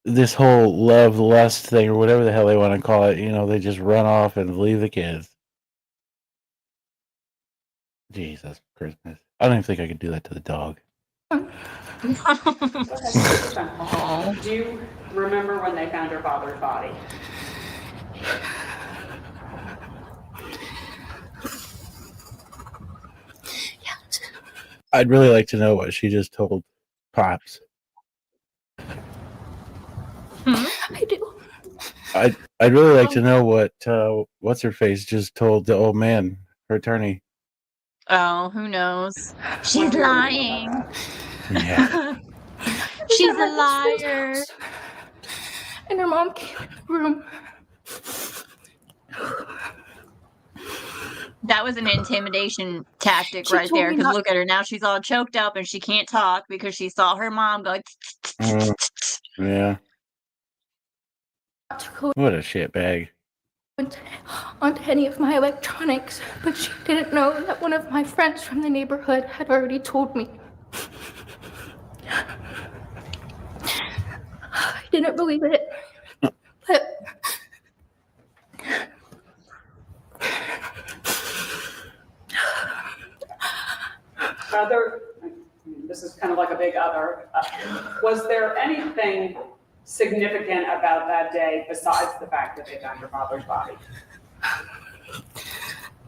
this whole love lust thing or whatever the hell they want to call it, you know, they just run off and leave the kids. Jesus Christmas. I don't even think I could do that to the dog. Okay, do you remember when they found your father's body? Yes, I'd really like to know what she just told Pops. I do. I'd really like to know what what's her face just told the old man, her attorney. Oh, who knows? What She's do you remember about lying. Yeah. She's at a my best friend's liar. house, and her mom came in the room. That was an intimidation tactic She right told there. me Because not- look at her now; she's all choked up and she can't talk because she saw her mom go. Yeah. Not to go What a shitbag. onto any of my electronics, but she didn't know that one of my friends from the neighborhood had already told me. I didn't believe it, but This is kind of like a big other. Was there anything significant about that day besides the fact that they found your father's body?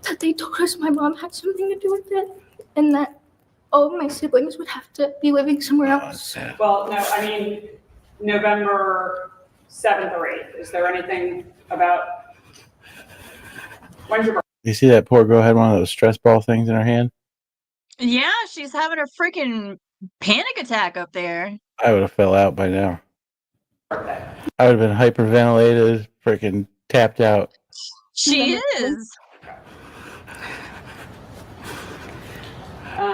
that they told us my mom had something to do with it, and that all of my siblings would have to be living somewhere else. Well, no, I mean, November 7th or 8th. Is there anything about, when's your birthday? You see that poor girl had one of those stress ball things in her hand? Yeah, she's having a freaking panic attack up there. I would have fell out by now. Birthday. I would have been hyperventilated, freaking tapped out. She is.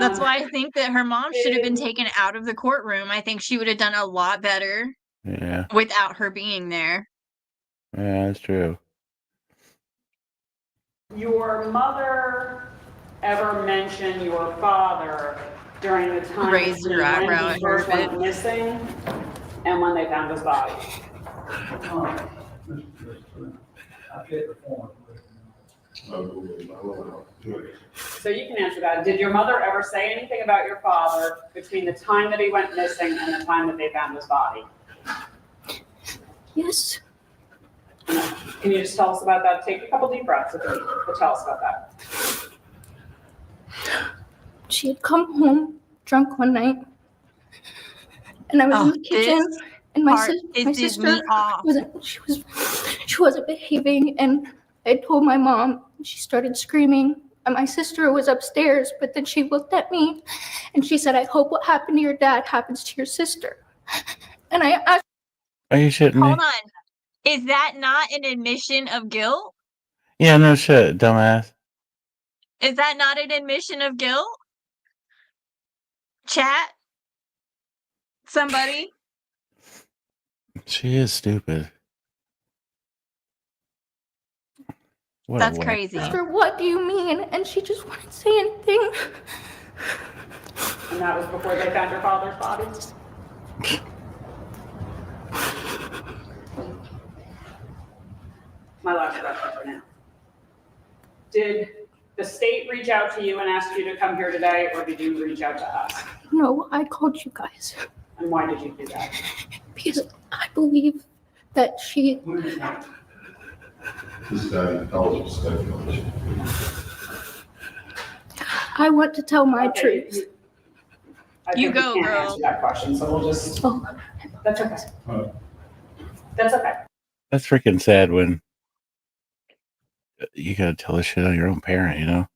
That's why I think that her mom should have been taken out of the courtroom. I think she would have done a lot better Yeah. without her being there. Yeah, that's true. Your mother ever mention your father during the time Raised her between eyebrow when at he her a first bit. went missing and when they found his body? So you can answer that. Did your mother ever say anything about your father between the time that he went missing and the time that they found his body? Yes, Can you just tell us about that? Take a couple deep breaths if you need, but tell us about that. she had come home drunk one night, and I was in the kitchen, and my sister me off. she wasn't behaving, and I told my mom, and she started screaming. And my sister was upstairs, but then she looked at me, and she said, "I hope what happened to your dad happens to your sister." And I asked, Are you shitting me? Hold on. Is that not an admission of guilt? Yeah, no shit, dumbass. Is that not an admission of guilt? Chat? Somebody? She is stupid. What That's a whack. crazy. "Sister, what do you mean?" And she just wouldn't say anything. And that was before they found your father's body? My last question for now. Did the state reach out to you and ask you to come here today, or did you reach out to us? No, I called you guys And why did you do that? because I believe that she This guy intelligence speculation. I want to tell my Okay, truth. I You think go, we can't girl. answer that question, so we'll just, Oh, that's okay. That's okay. That's freaking sad when you gotta tell this shit on your own parent, you know?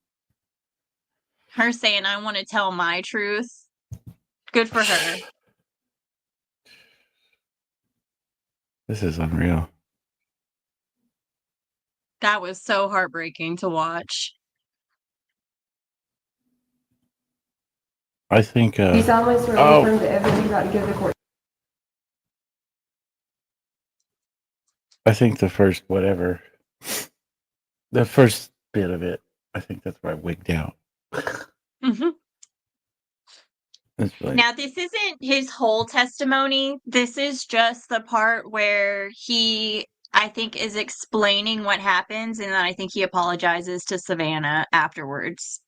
Her saying, I want to tell my truth. Good for her. This is unreal. That was so heartbreaking to watch. I think He's always referring to everything about to give the court. I think the first whatever, the first bit of it, I think that's where I wigged out. Mhm. It's like, Now, this isn't his whole testimony. This is just the part where he, I think, is explaining what happens, and then I think he apologizes to Savannah afterwards.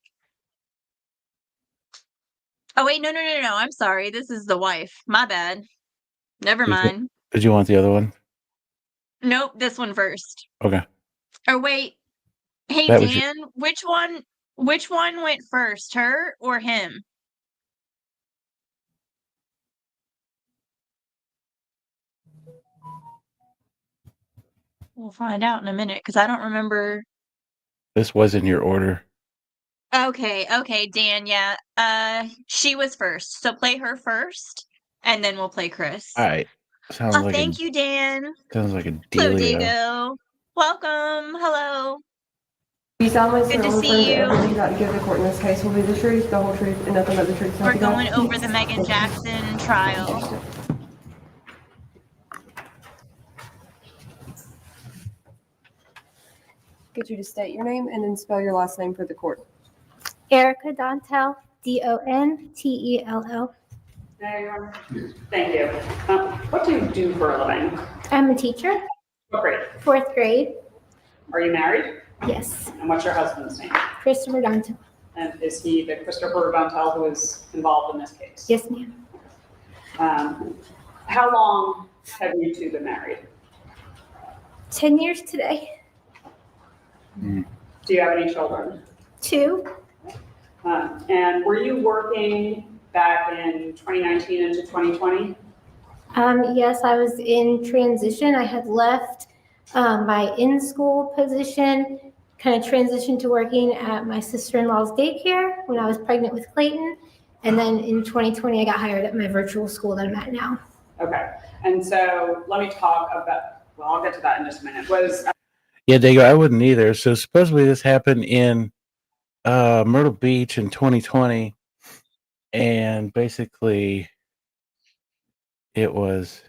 Oh, wait, no, I'm sorry. This is the wife. My bad. Never mind. Did you want the other one? Nope, this one first. Okay. Or wait. Hey, That was your, Dan, which one went first, her or him? We'll find out in a minute because I don't remember. this was in your order. Okay, Dan, yeah. She was first. So play her first, and then we'll play Chris. All right. Sounds like Thank you, Dan. sounds like a Hello, dealio. Diego. Welcome. Hello. You solemnly Good swear to on see that you. everything you got to give the court in this case will be the truth, the whole truth, and nothing but the truth. So We're help you God. going over the Meagan Jackson trial. Get you to state your name and then spell your last name for the court. Erica Dontell, Dontell. There you are. Thank you. What do you do for a living? I'm a teacher, What grade? 4th grade. Are you married? Yes, And what's your husband's name? Christopher Dontell. And is he the Christopher Dontell who is involved in this case? Yes, ma'am. How long have you two been married? 10 years today. Do you have any children? 2. And were you working back in 2019 into 2020? Yes, I was in transition. I had left my in-school position, kind of transitioned to working at my sister-in-law's daycare when I was pregnant with Clayton. And then in 2020, I got hired at my virtual school that I'm at now. Okay. And so let me talk about, well, I'll get to that in just a minute. Yeah, Diego, I wouldn't either. So supposedly this happened in Myrtle Beach in 2020, and basically it was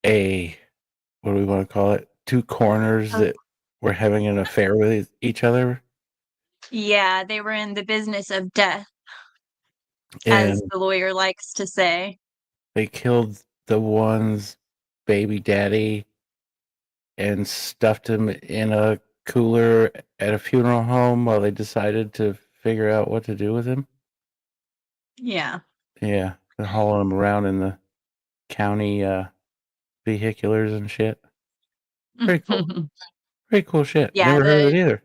what do we want to call it? 2 coroners that were having an affair with each other. Yeah, they were in the business of death, And as the lawyer likes to say. they killed the one's baby daddy and stuffed him in a cooler at a funeral home while they decided to figure out what to do with him. Yeah. Yeah, they're hauling him around in the county vehiculars and shit. Pretty cool. Pretty cool shit. Yeah, Never heard of it either.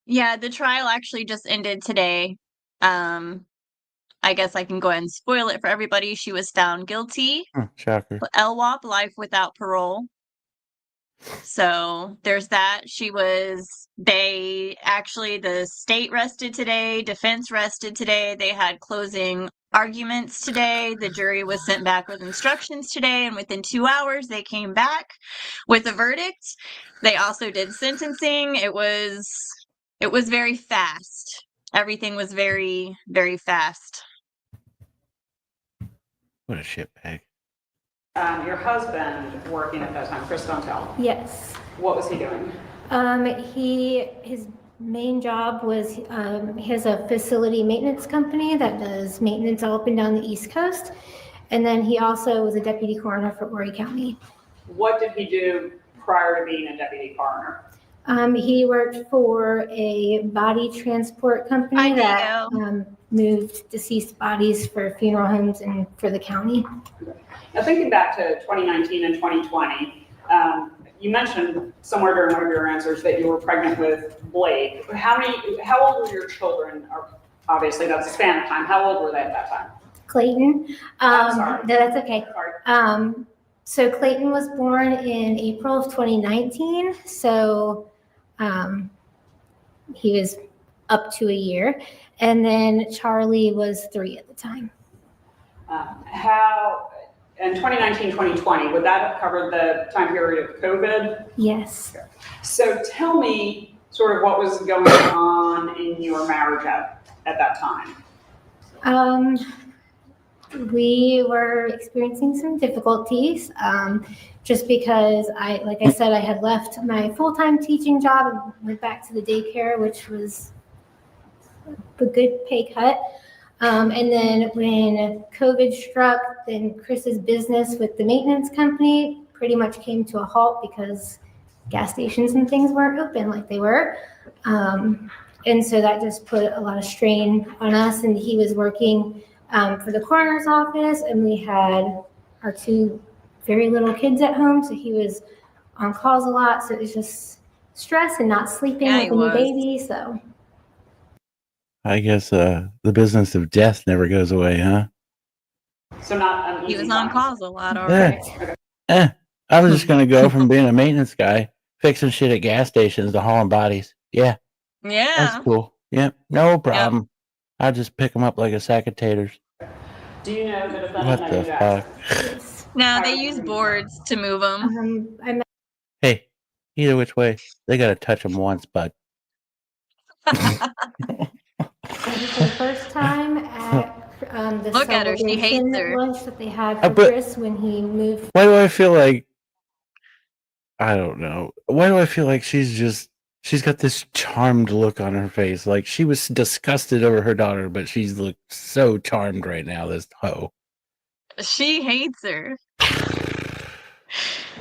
Yeah, the trial actually just ended today. I guess I can go ahead and spoil it for everybody. She was found guilty. Shocker. LWOP, life without parole. So there's that. The state rested today, defense rested today. They had closing arguments today. The jury was sent back with instructions today, and within 2 hours, they came back with a verdict. They also did sentencing. It was very fast. Everything was very, very fast. What a shitbag. Your husband working at that time, Chris Dontell, Yes. what was he doing? His main job was, he has a facility maintenance company that does maintenance all up and down the East Coast. And then he also was a deputy coroner for Horry County. What did he do prior to being a deputy coroner? He worked for a body transport company that moved deceased bodies for funeral homes and for the county. Now, thinking back to 2019 and 2020, you mentioned somewhere during one of your answers that you were pregnant with Blake. How old were your children? Obviously, that's a span of time. How old were they at that time? Clayton. I'm sorry. No, that's okay. Sorry. So Clayton was born in April of 2019. So he was up to a year. And then Charlie was 3 at the time. In 2019, 2020, would that have covered the time period of COVID? Yes. So tell me sort of what was going on in your marriage at that time. We were experiencing some difficulties just because like I said, I had left my full-time teaching job and went back to the daycare, which was a good pay cut. And then when COVID struck, then Chris's business with the maintenance company pretty much came to a halt because gas stations and things weren't open like they were. And so that just put a lot of strain on us. And he was working for the coroner's office, and we had our 2 very little kids at home. So he was on calls a lot. So it was just stress and not sleeping Yeah, with he a new was. baby. So I guess the business of death never goes away, huh? So not He uneasy was on times. calls a lot, all Yeah. right. I was just gonna go from being a maintenance guy, fixing shit at gas stations to hauling bodies. Yeah, that's Yeah. cool. Yep, no problem. I'll just pick them up like a sack of taters. Do you know the defendant, What Meagan the Jackson? fuck? yes. No, they use boards to move them. I met Hey, either which way, they gotta touch them once, bud. him for the first time at the Look at her, she hates celebration her. lunch that they had for but- Chris when he moved. Why do I feel like I don't know? Why do I feel like she's got this charmed look on her face? Like she was disgusted over her daughter, but she's looked so charmed right now, this hoe. She hates her.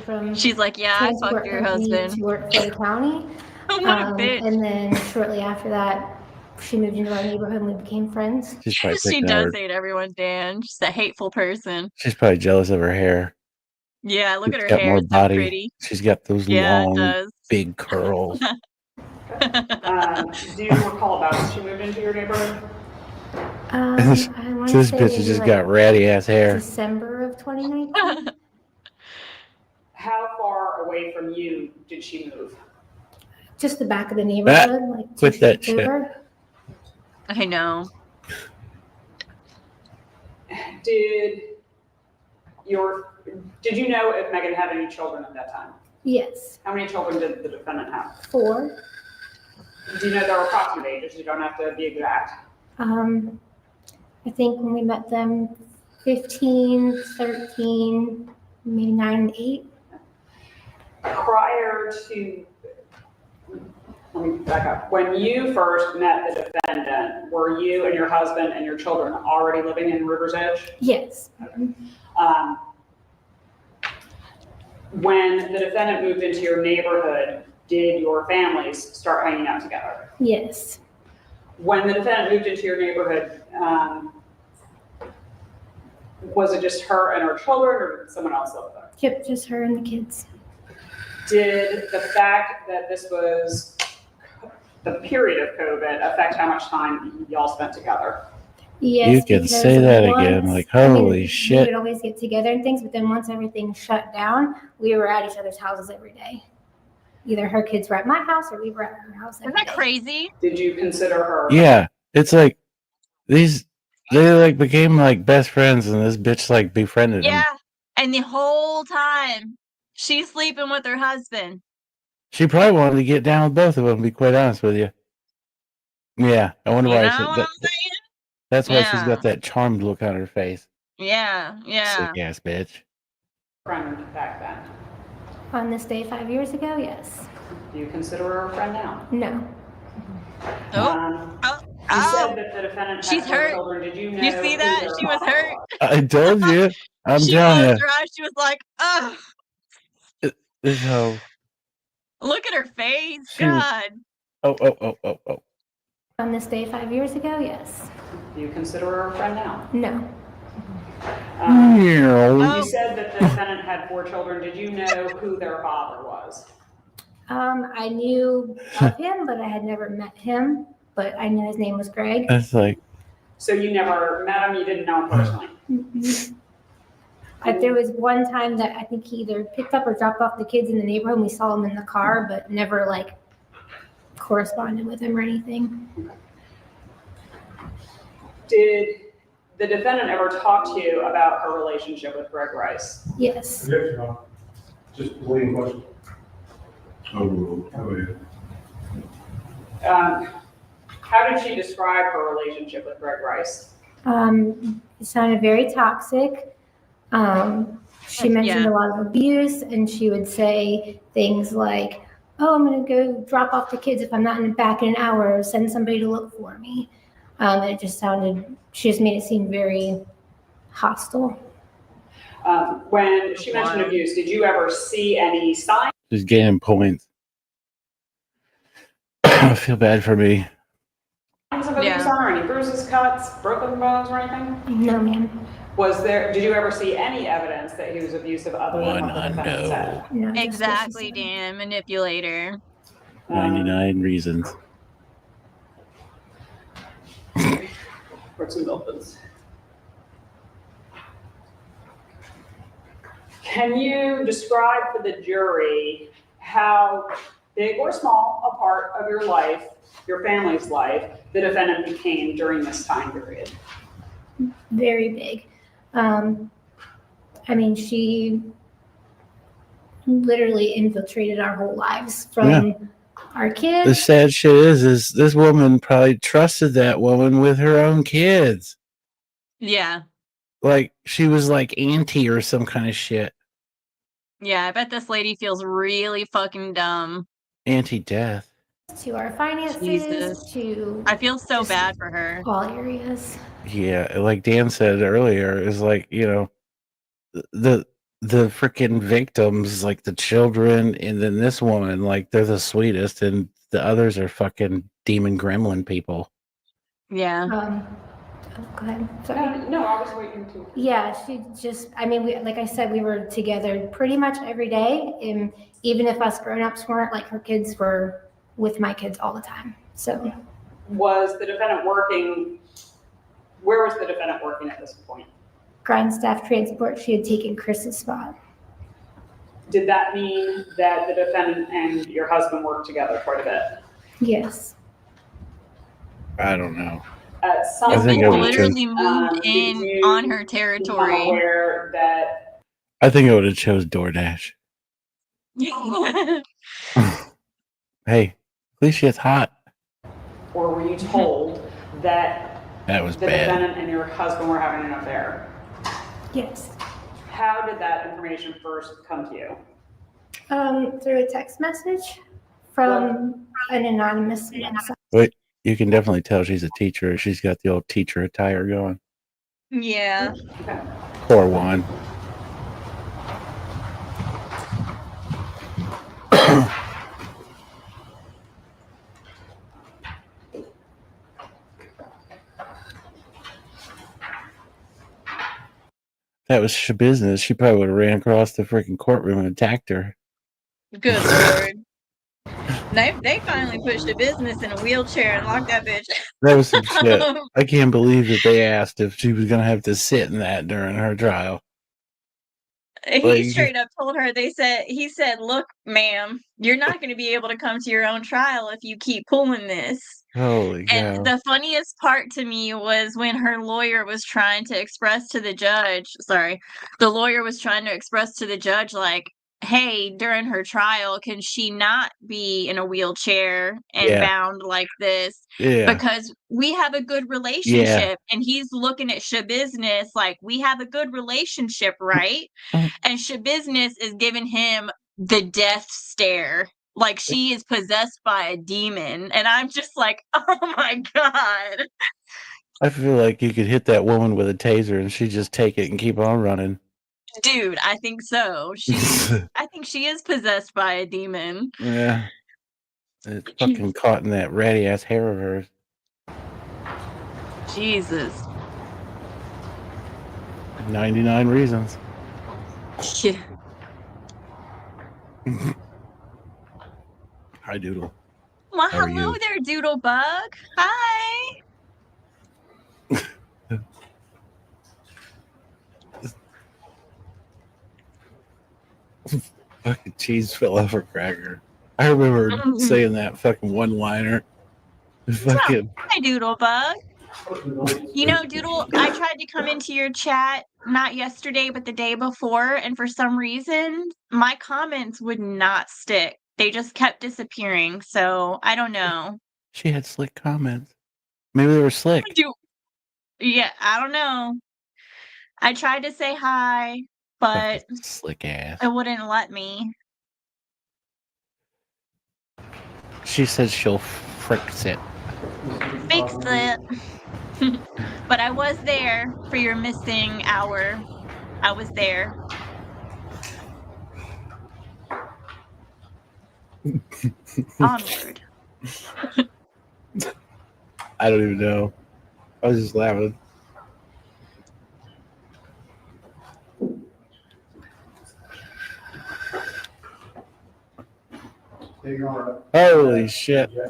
From She's like, yeah, I transport fucked your company husband. to work for the county. What a bitch. And then shortly after that, she moved into our neighborhood and we became friends. She's probably She picking does out her, hate everyone, Dan. She's a hateful person. she's probably jealous of her hair. Yeah, look at her She's got hair. more It's so body. pretty. She's got those Yeah, it long, does. big curls. Do you recall about when she moved into your neighborhood? This- I want This to say bitch has maybe just like got ratty ass hair. December of 2019. How far away from you did she move? Just the back of the neighborhood, like 2 quit that streets shit. over. I know. Did you know if Megan had any children at that time? Yes, How many children did the defendant have? 4. Do you know their approximate ages? You don't have to be exact. I think when we met them, 15, 13, maybe 9 and 8. Prior to, let me back up. When you first met the defendant, were you and your husband and your children already living in River's Edge? Yes. When the defendant moved into your neighborhood, did your families start hanging out together? Yes. When the defendant moved into your neighborhood, was it just her and her children, or did someone else live there? Yep, just her and the kids. Did the fact that this was the period of COVID affect how much time y'all spent together? Yes. You can because say that again, once- like, I mean, holy We shit. would always get together and things, but then once everything shut down, we were at each other's houses every day. Either her kids were at my house or we were at her house every Isn't that day. crazy? Did you consider her? Yeah, it's like they like became like best friends, and this bitch like befriended him. Yeah. And the whole time, she's sleeping with her husband. She probably wanted to get down with both of them, to be quite honest with you. Yeah, I wonder You why. know what I'm saying? That's why she's Yeah. got that charmed look on her face. Yeah, yeah. Sick ass bitch. Friend back then. On this day 5 years ago, yes. Do you consider her a friend now? No. Oh, You said that the defendant had She's 4 hurt. children. Did you know? You see who that? their She was father hurt. I told you. I'm She telling closed you. her eyes. She was like, ugh. This hoe. Look at her face. She was- God. Oh. On this day 5 years ago, yes. Do you consider her a friend now? No. Yeah. You said that the defendant had 4 children. Did you know who their father was? I knew of him, but I had never met him. But I knew his name was Greg. That's like, So you never met him, you didn't know him personally? There was one time that I think he either picked up or dropped off the kids in the neighborhood and we saw him in the car, but never like corresponded with him or anything. Did the defendant ever talk to you about her relationship with Greg Rice? Yes. Yes, no. Just a leading question. Oh, yeah. How did she describe her relationship with Greg Rice? It sounded very toxic. She mentioned a lot of abuse, and she would say things like, "Oh, I'm going to go drop off the kids if I'm not back in an hour, or send somebody to look for me." And it just sounded, she just made it seem very hostile. When she mentioned abuse, did you ever see any signs? just gaining points. I feel bad for me. abuse on her? Any bruises, cuts, broken bones, or anything? No, ma'am. Did you ever see any evidence that he was abusive other than what the defendant said? No, just what she Exactly, said. Dan. Manipulator. 99 reasons. Or some dolphins. Can you describe for the jury how big or small a part of your life, your family's life, the defendant became during this time period? Very big. I mean, she literally infiltrated our whole lives from our kids. The sad shit is this woman probably trusted that woman with her own kids. Yeah. Like she was like auntie or some kind of shit. Yeah, I bet this lady feels really fucking dumb. Anti-death. To our finances, Jesus. to I feel so bad for her. all areas. Yeah, like Dan said earlier, is like, you know, the freaking victims, like the children, and then this woman, like they're the sweetest, and the others are fucking demon gremlin people. Yeah. Go ahead. Sorry. No, I was waiting to. Yeah, she just, I mean, like I said, we were together pretty much every day. And even if us grown-ups weren't, like her kids were with my kids all the time. So. Was the defendant working, where was the defendant working at this point? Grind staff transport, she had taken Chris's spot. Did that mean that the defendant and your husband worked together quite a bit? Yes. I don't know. At some I think I point, would literally moved in did on her you territory. become aware that I think I would have chose DoorDash. Hey, at least it's hot. or were you told that That was the bad. defendant and your husband were having an affair? Yes. How did that information first come to you? Through a text message from an anonymous website. Wait, you can definitely tell she's a teacher. She's got the old teacher attire going. Yeah. Poor one. That was business. She probably would have ran across the freaking courtroom and attacked her. Good lord. They finally pushed a business in a wheelchair and locked that bitch. That was some shit. I can't believe that they asked if she was going to have to sit in that during her trial. He straight up told her, he said, look, ma'am, you're not going to be able to come to your own trial if you keep pulling this. Holy cow. And the funniest part to me was when her lawyer was trying to express to the judge, like, hey, during her trial, can she not be in a wheelchair and bound like this? Yeah. Because we have a good relationship. Yeah. And he's looking at Shabusiness like, we have a good relationship, right? And Shabusiness is giving him the death stare. Like she is possessed by a demon. And I'm just like, oh my God. I feel like you could hit that woman with a taser and she'd just take it and keep on running. Dude, I think so. I think she is possessed by a demon. Yeah. It's fucking caught in that ratty ass hair of hers. Jesus. 99 reasons. Yeah. Hi, Doodle. Well, How are hello you? there, Doodlebug. Hi. Fucking cheese fell off her cracker. I remember saying that fucking one-liner. Fucking. Hi, Doodlebug. You know, Doodle, I tried to come into your chat, not yesterday, but the day before, and for some reason, my comments would not stick. They just kept disappearing, so I don't know. She had slick comments. Maybe they were slick. Yeah, I don't know. I tried to say hi, but fucking slick ass. it wouldn't let me. She says she'll fix it. Fix it. But I was there for your missing hour. I was there. Onward. I don't even know. I was just laughing. Holy shit. What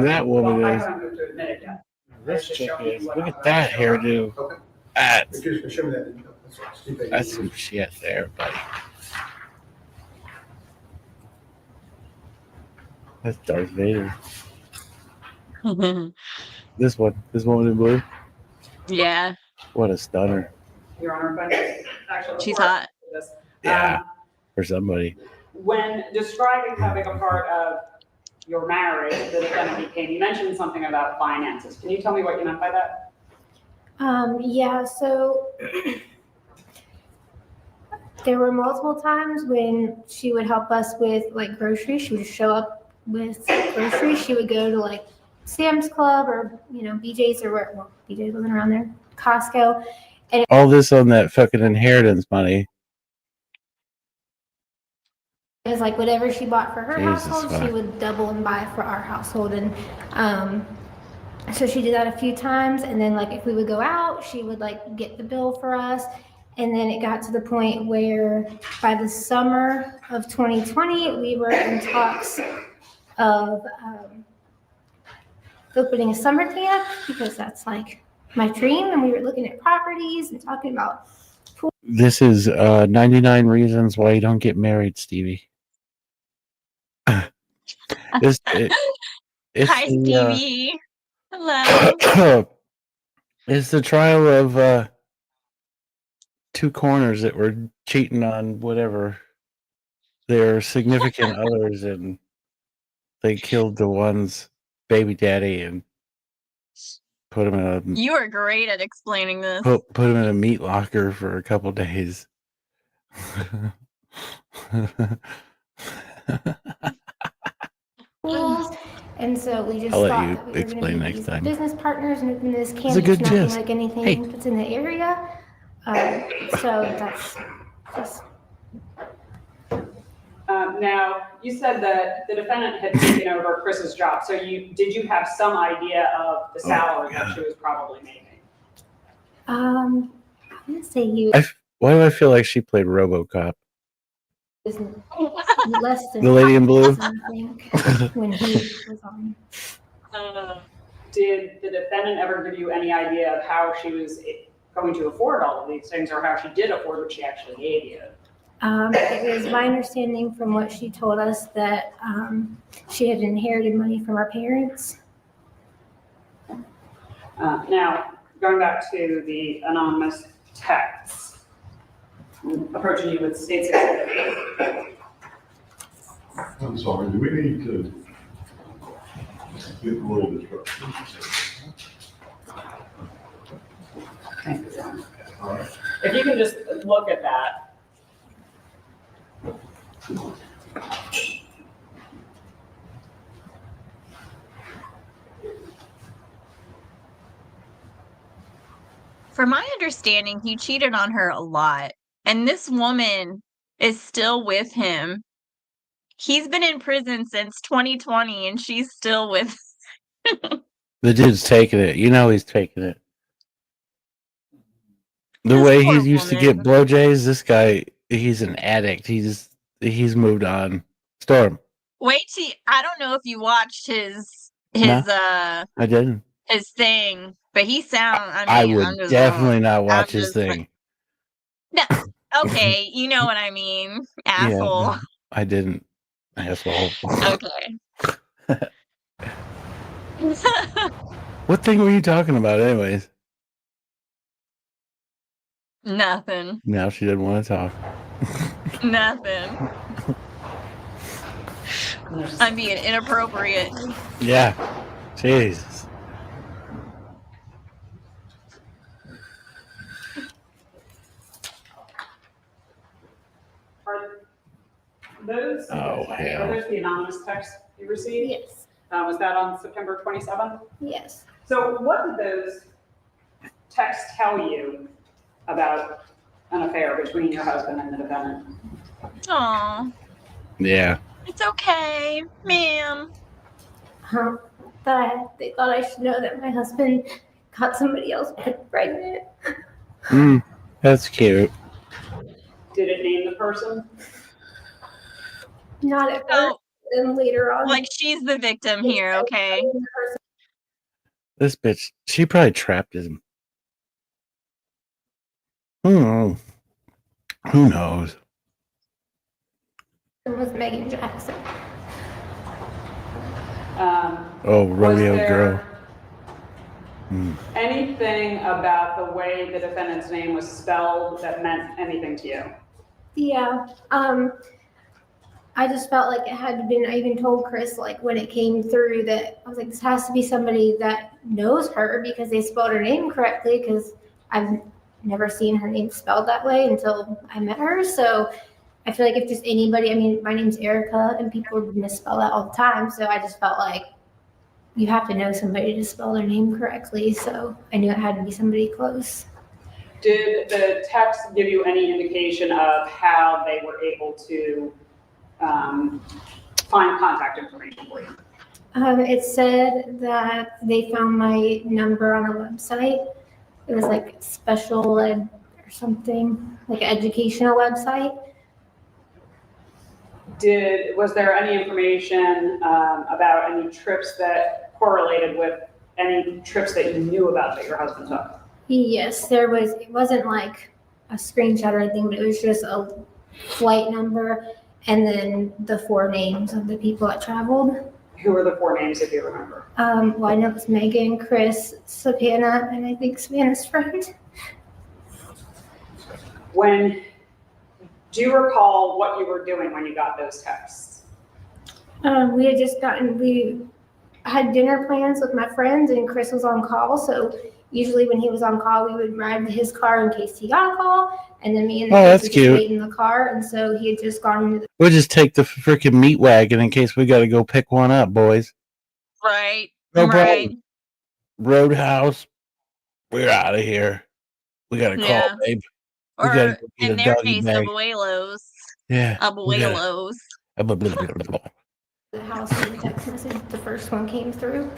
that woman I is. haven't moved to admit it yet. This chick is. Look at that hairdo. That's some shit there, buddy. That's Darth Vader. This woman in blue. Yeah, What a stunner. Your Honor, but actually. she's hot. This. Yeah, for somebody. When describing having a part of your marriage, the defendant became, you mentioned something about finances. Can you tell me what you meant by that? Yeah, so there were multiple times when she would help us with like groceries. She would show up with groceries. She would go to like Sam's Club or, BJ's or where, well, BJ's wasn't around there, Costco. All this on that fucking inheritance money. It was like whatever she bought for her Jesus, household, fuck. she would double and buy for our household. And so she did that a few times. And then like if we would go out, she would like get the bill for us. And then it got to the point where by the summer of 2020, we were in talks of opening a summer camp because that's like my dream. And we were looking at properties and talking about. This is 99 reasons why you don't get married, Stevie. It's Hi, the, Stevie. Hello. it's the trial of two corners that were cheating on whatever their significant others, and they killed the one's baby daddy and put him in a You are great at explaining this. put him in a meat locker for a couple days. And so we just I'll let thought you that we were explain going to be next these time. business partners and open this It's camp. a good It's nothing gist. like anything Hey. that's in the area. So that's just. Now, you said that the defendant had taken over Chris's job. So did you have some idea of the salary that she was probably making? I'm gonna say he Why do I feel like she played RoboCop? was less than The lady in blue? I think, when he was on. Did the defendant ever give you any idea of how she was going to afford all of these things, or how she did afford what she actually gave you? It was my understanding from what she told us that she had inherited money from her parents. Now, going back to the anonymous texts, I'm approaching you with state security. I'm sorry, do we need to get a little disruption? Thank you, John. All right. If you can just look at that. From my understanding, he cheated on her a lot. And this woman is still with him. He's been in prison since 2020 and she's still with The dude's taking it. You know he's taking it. The This way poor he used to woman. get blowjays, this guy, he's an addict. He's moved on. Storm. Wait till I don't know if you watched his I didn't. his thing, but he sound I I'm would just definitely not watch I'm his just thing. No, okay, you know what I mean, Yeah, asshole. no, I didn't. Asshole. Okay. What thing were you talking about, anyways? Nothing. Now she didn't want to talk. Nothing. I'm being inappropriate. Yeah. Jesus. Are those, Oh, hell. are those the anonymous texts you received? Yes. Was that on September 27th? Yes. So what did those texts tell you about an affair between your husband and the defendant? Aw, Yeah. it's okay, ma'am. they thought I should know that my husband got somebody else pregnant. That's cute. Did it name the person? Not at So, first, and later on. like, she's the victim here, okay? This bitch, she probably trapped him. Who knows? It was Meagan Jackson. Rodeo girl. Anything about the way the defendant's name was spelled that meant anything to you? Yeah. I just felt like it had to be, I even told Chris, like, when it came through that I was like, this has to be somebody that knows her because they spelled her name correctly, because I've never seen her name spelled that way until I met her. So I feel like if just anybody, I mean, my name's Erica and people misspell that all the time. So I just felt like you have to know somebody to spell their name correctly. So I knew it had to be somebody close. Did the text give you any indication of how they were able to find contact information for you? It said that they found my number on a website. It was like special ed or something, like an educational website. Was there any information about any trips that correlated with any trips that you knew about that your husband took? Yes, there was. It wasn't like a screenshot or anything, but it was just a flight number and then the 4 names of the people that traveled. Who were the 4 names, if you remember? Well, I know it was Megan, Chris, Savannah, and I think Savannah's friend. Do you recall what you were doing when you got those texts? We had dinner plans with my friends, and Chris was on call. So usually when he was on call, we would ride to his car in case he got a call, and then me and the kids would just wait in the car. And so he had just gone into the. We'll just take the freaking meat wagon in case we got to go pick one up, boys. Right. No right. problem. Roadhouse. We're out of here. We got to call, babe. Or go in their case, abuelos. Yeah. Abuelos. The house and the text message, the first one came through.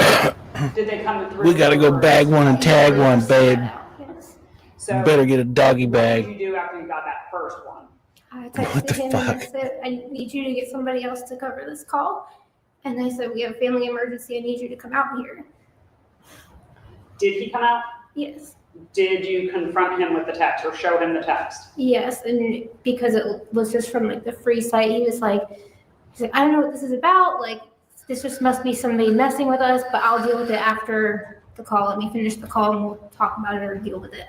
Did they come through? We got to go bag one and tag one, babe. Yes. So you better get a doggy bag. What did you do after you got that first one? I texted him and I said, I need you to get somebody else to cover this call. And I said, we have a family emergency. I need you to come out here. Did he come out? Yes. Did you confront him with the text or show him the text? Yes. And because it was just from like the free site, he's like, I don't know what this is about. Like, this just must be somebody messing with us, but I'll deal with it after the call. Let me finish the call and we'll talk about it or deal with it.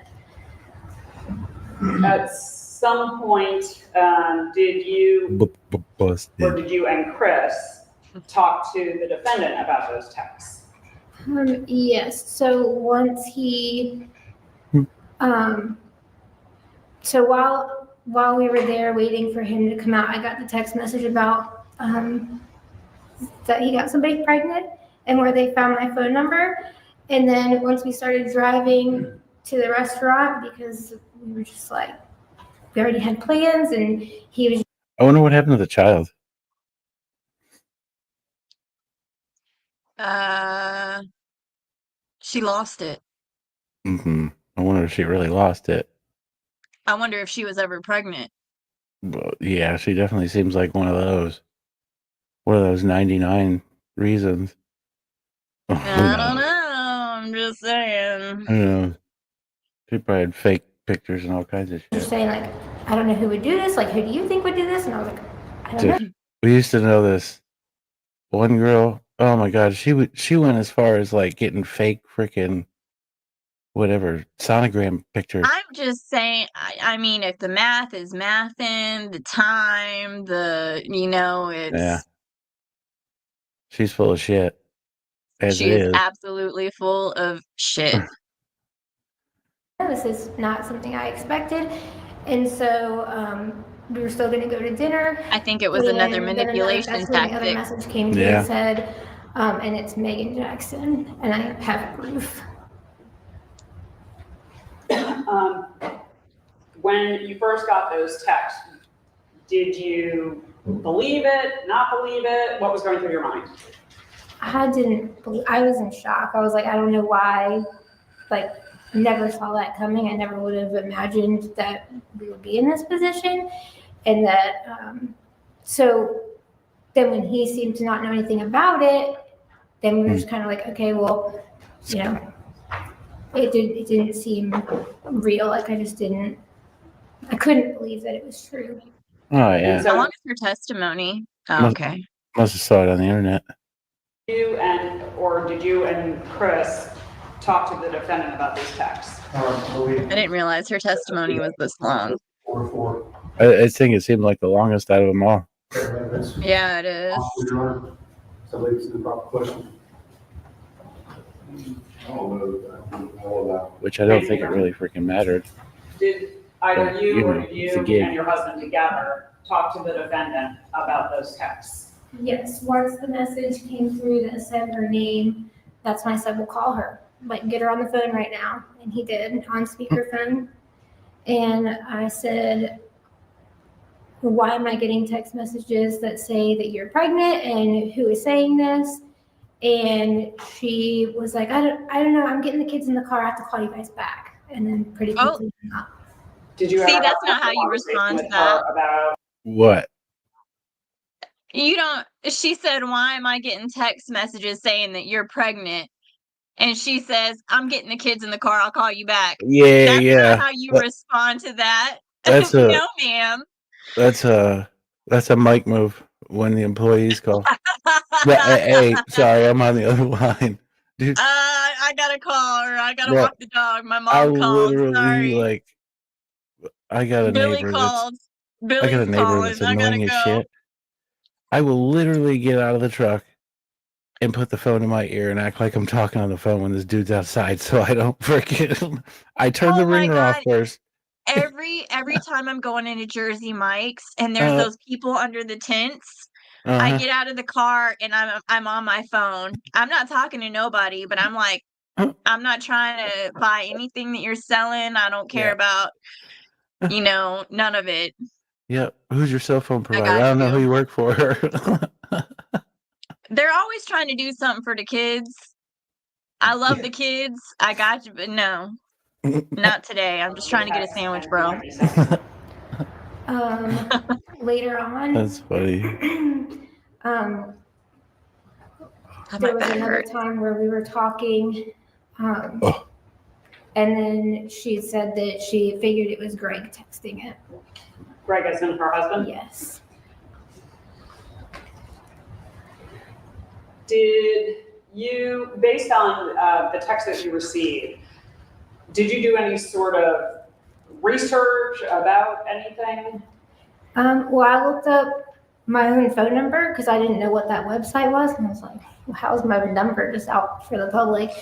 At some point, did you and Chris talk to the defendant about those texts? Yes. So once he, so while we were there waiting for him to come out, I got the text message about that he got somebody pregnant and where they found my phone number. And then once we started driving to the restaurant, because we were just like, we already had plans, and he was. I wonder what happened to the child. She lost it. I wonder if she really lost it. I wonder if she was ever pregnant. Well, yeah, she definitely seems like one of those. One of those 99 reasons. I don't know. I'm just saying. I don't know. She probably had fake pictures and all kinds of shit. Just saying, like, I don't know who would do this. Like, who do you think would do this? And I was like, I don't know. We used to know this one girl. Oh my god, she went as far as like getting fake freaking whatever sonogram pictures. I'm just saying. I mean, if the math is mathin', the time, it's. Yeah. She's full of shit. She is absolutely full of shit. This is not something I expected. And so we were still going to go to dinner. I think it was another manipulation tactic. Another message came through and said, and it's Meagan Jackson, and I have proof. When you first got those texts, did you believe it, not believe it? What was going through your mind? I was in shock. I was like, I don't know why, like, never saw that coming. I never would have imagined that we would be in this position. And that, so then when he seemed to not know anything about it, then we were just kind of like, okay, well, you know, it didn't seem real. Like, I couldn't believe that it was true. Oh yeah. How long is your testimony? Oh, okay. Must have saw it on the internet. Did you and Chris talk to the defendant about these texts? I didn't realize her testimony was this long. I think it seemed like the longest out of them all. Yeah, it is. Which I don't think it really freaking mattered. Did either But, you you or know, did it's a you gig. and your husband together talk to the defendant about those texts? Yes, once the message came through that said her name, that's when I said, we'll call her. Like, get her on the phone right now. And he did, on speakerphone. And I said, why am I getting text messages that say that you're pregnant and who is saying this? And she was like, I don't know, I'm getting the kids in the car, I have to call you guys back. And then pretty quickly hung up. Did you See, ever that's have not how you conversation respond to with that. her about What? You don't, she said, why am I getting text messages saying that you're pregnant? And she says, I'm getting the kids in the car, I'll call you back. Yeah, That's yeah. not how you respond to that. That's No, ma'am. That's a mic move when the employees call. Yeah, hey, sorry, I'm on the other line, dude. I got a call, or I gotta Yeah. walk the dog. My I mom called. literally Sorry. I got a Billy neighbor called. I got a Billy's neighbor calling. that's I gotta annoying as go. shit. I will literally get out of the truck and put the phone in my ear and act like I'm talking on the phone when this dude's outside, so I don't freaking. I turn the Oh my ringer off God. first. Every time I'm going into Jersey Mike's and there's those people under the tents, I get out of the car and I'm on my phone. I'm not talking to nobody, but I'm like, I'm not trying to buy anything that you're selling. I don't care about, none of it. Yep. Who's your cell phone provider? got I don't know who you. you work for. They're always trying to do something for the kids. I love the kids. I got you, but no, not today. I'm just trying to get a sandwich, bro. Later on, That's funny. There was another time where we were talking, and then she said that she figured it was Greg texting it. Greg as in her husband? Yes. Did you, based on the text that you received, did you do any sort of research about anything? Well, I looked up my own phone number because I didn't know what that website was. And I was like, well, how's my number just out for the public?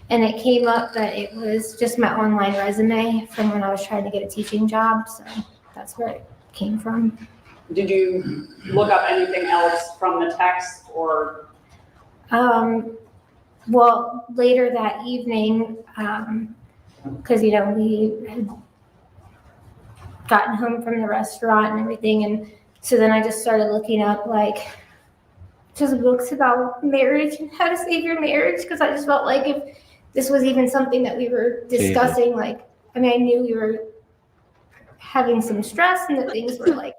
And it came up that it was just my online resume from when I was trying to get a teaching job. So that's where it came from. Did you look up anything else from the text or? Well, later that evening, because, we had gotten home from the restaurant and everything. And so then I just started looking up just books about marriage and how to save your marriage. Because I just felt like if this was even something that we were discussing, I knew we were having some stress and that things were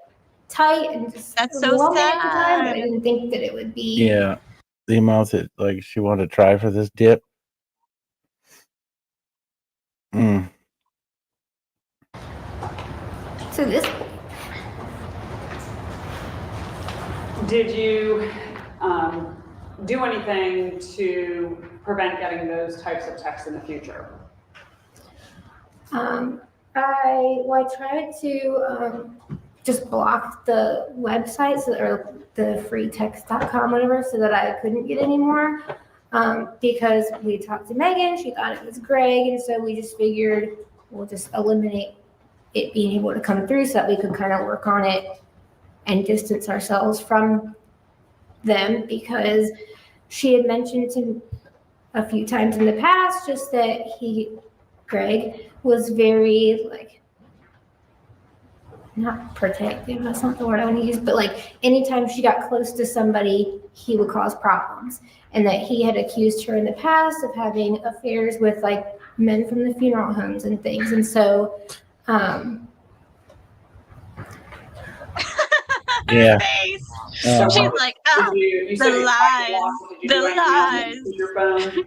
tight and just that's so sad. At the time, but I didn't think that it would be. Yeah. The amount that she wanted to try for this dip. So this. Did you do anything to prevent getting those types of texts in the future? I tried to just block the websites or the freetext.com, whatever, so that I couldn't get any more. Because we talked to Megan, she thought it was Greg, and so we just figured we'll just eliminate it being able to come through so that we could kind of work on it and distance ourselves from them, because she had mentioned to a few times in the past just that Greg was very not protective, that's not the word I want to use, but like anytime she got close to somebody, he would cause problems. And that he had accused her in the past of having affairs with like men from the funeral homes and things. And so, Yeah. Face. Uh-huh. She's like, oh, You said the you tried to block it. Did you do anything else with your phone?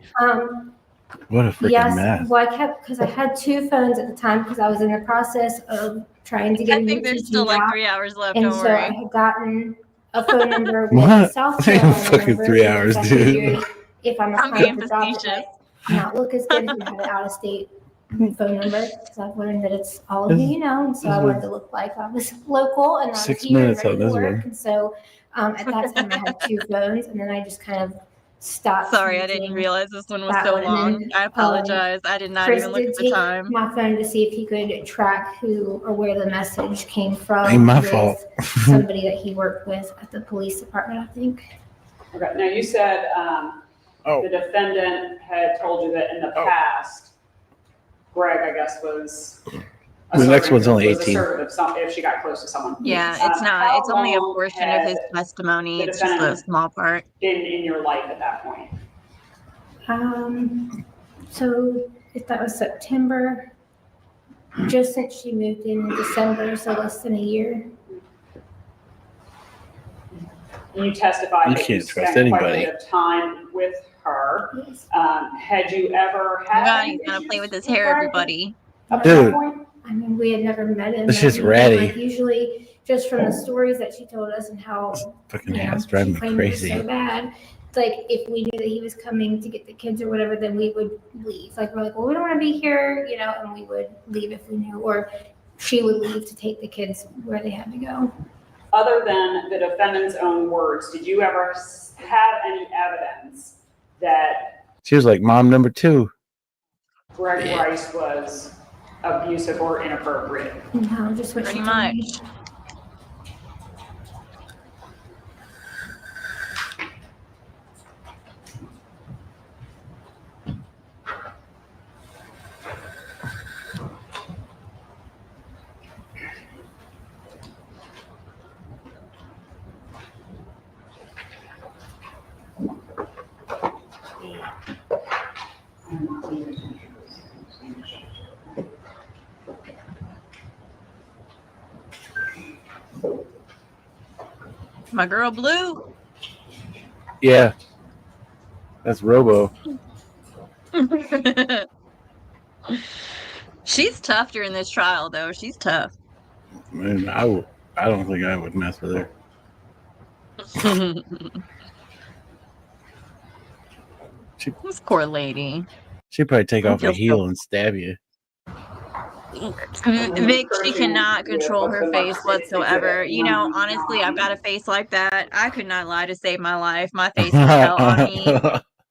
What a freaking yes, mess. well, I kept, because I had 2 phones at the time because I was in the process of trying to get I a new think there's teaching still like job. 3 hours left. And Don't so worry. I had gotten a phone number with What? South Carolina Fucking number. 3 hours, because I dude. figured if I'm I'm applying being for jobs, it facetious. might not look as good if you have an out-of-state phone number. Because I've learned that it's all of who you know. And so I wanted to look like I was local and I was 6 here and minutes ready on to this work. one. And so at that time I had 2 phones, and then I just kind of stopped. Sorry, I didn't using realize this one was that so one. And long. then, I apologize. I did not Chris even look did at the take time. my phone to see if he could track who or where the message came from. Ain't my with fault. somebody that he worked with at the police department, I think. Okay, now you said, the defendant had told you that in the past, Greg, I guess, was. The next one's only was 18. assertive if she got close to someone. Yeah, it's not. How It's only a long portion of his had testimony. the It's just a defendant small part. in your life at that point? So if that was September, just since she moved in December, so less than a year. You testified You that can't you trust spent quite a anybody. bit of time with her. Yes. Had you ever had? God, any he's gonna play issues with his with hair, Greg everybody. up Dude. to that point? I mean, we had never met him. It's just I mean, ratty. like, usually, just from the stories that she told us and how Fucking you know, hat's driving she me claimed it was crazy. so bad. It's like if we knew that he was coming to get the kids or whatever, then we would leave. Like we're like, well, we don't want to be here, you know, and we would leave if we knew, or she would leave to take the kids where they had to go. Other than the defendant's own words, did you ever have any evidence that She was like mom number 2. Greg Rice was abusive or inappropriate? No, just what Pretty she told me. much. My girl Blue. Yeah. That's Robo. She's tough during this trial, though. She's tough. Man, I don't think I would mess with her. This poor lady. She'd probably take off a feel heel so- and stab you. Vic, she cannot control her face whatsoever. You know, honestly, I've got a face like that. I could not lie to save my life. My face will tell on me.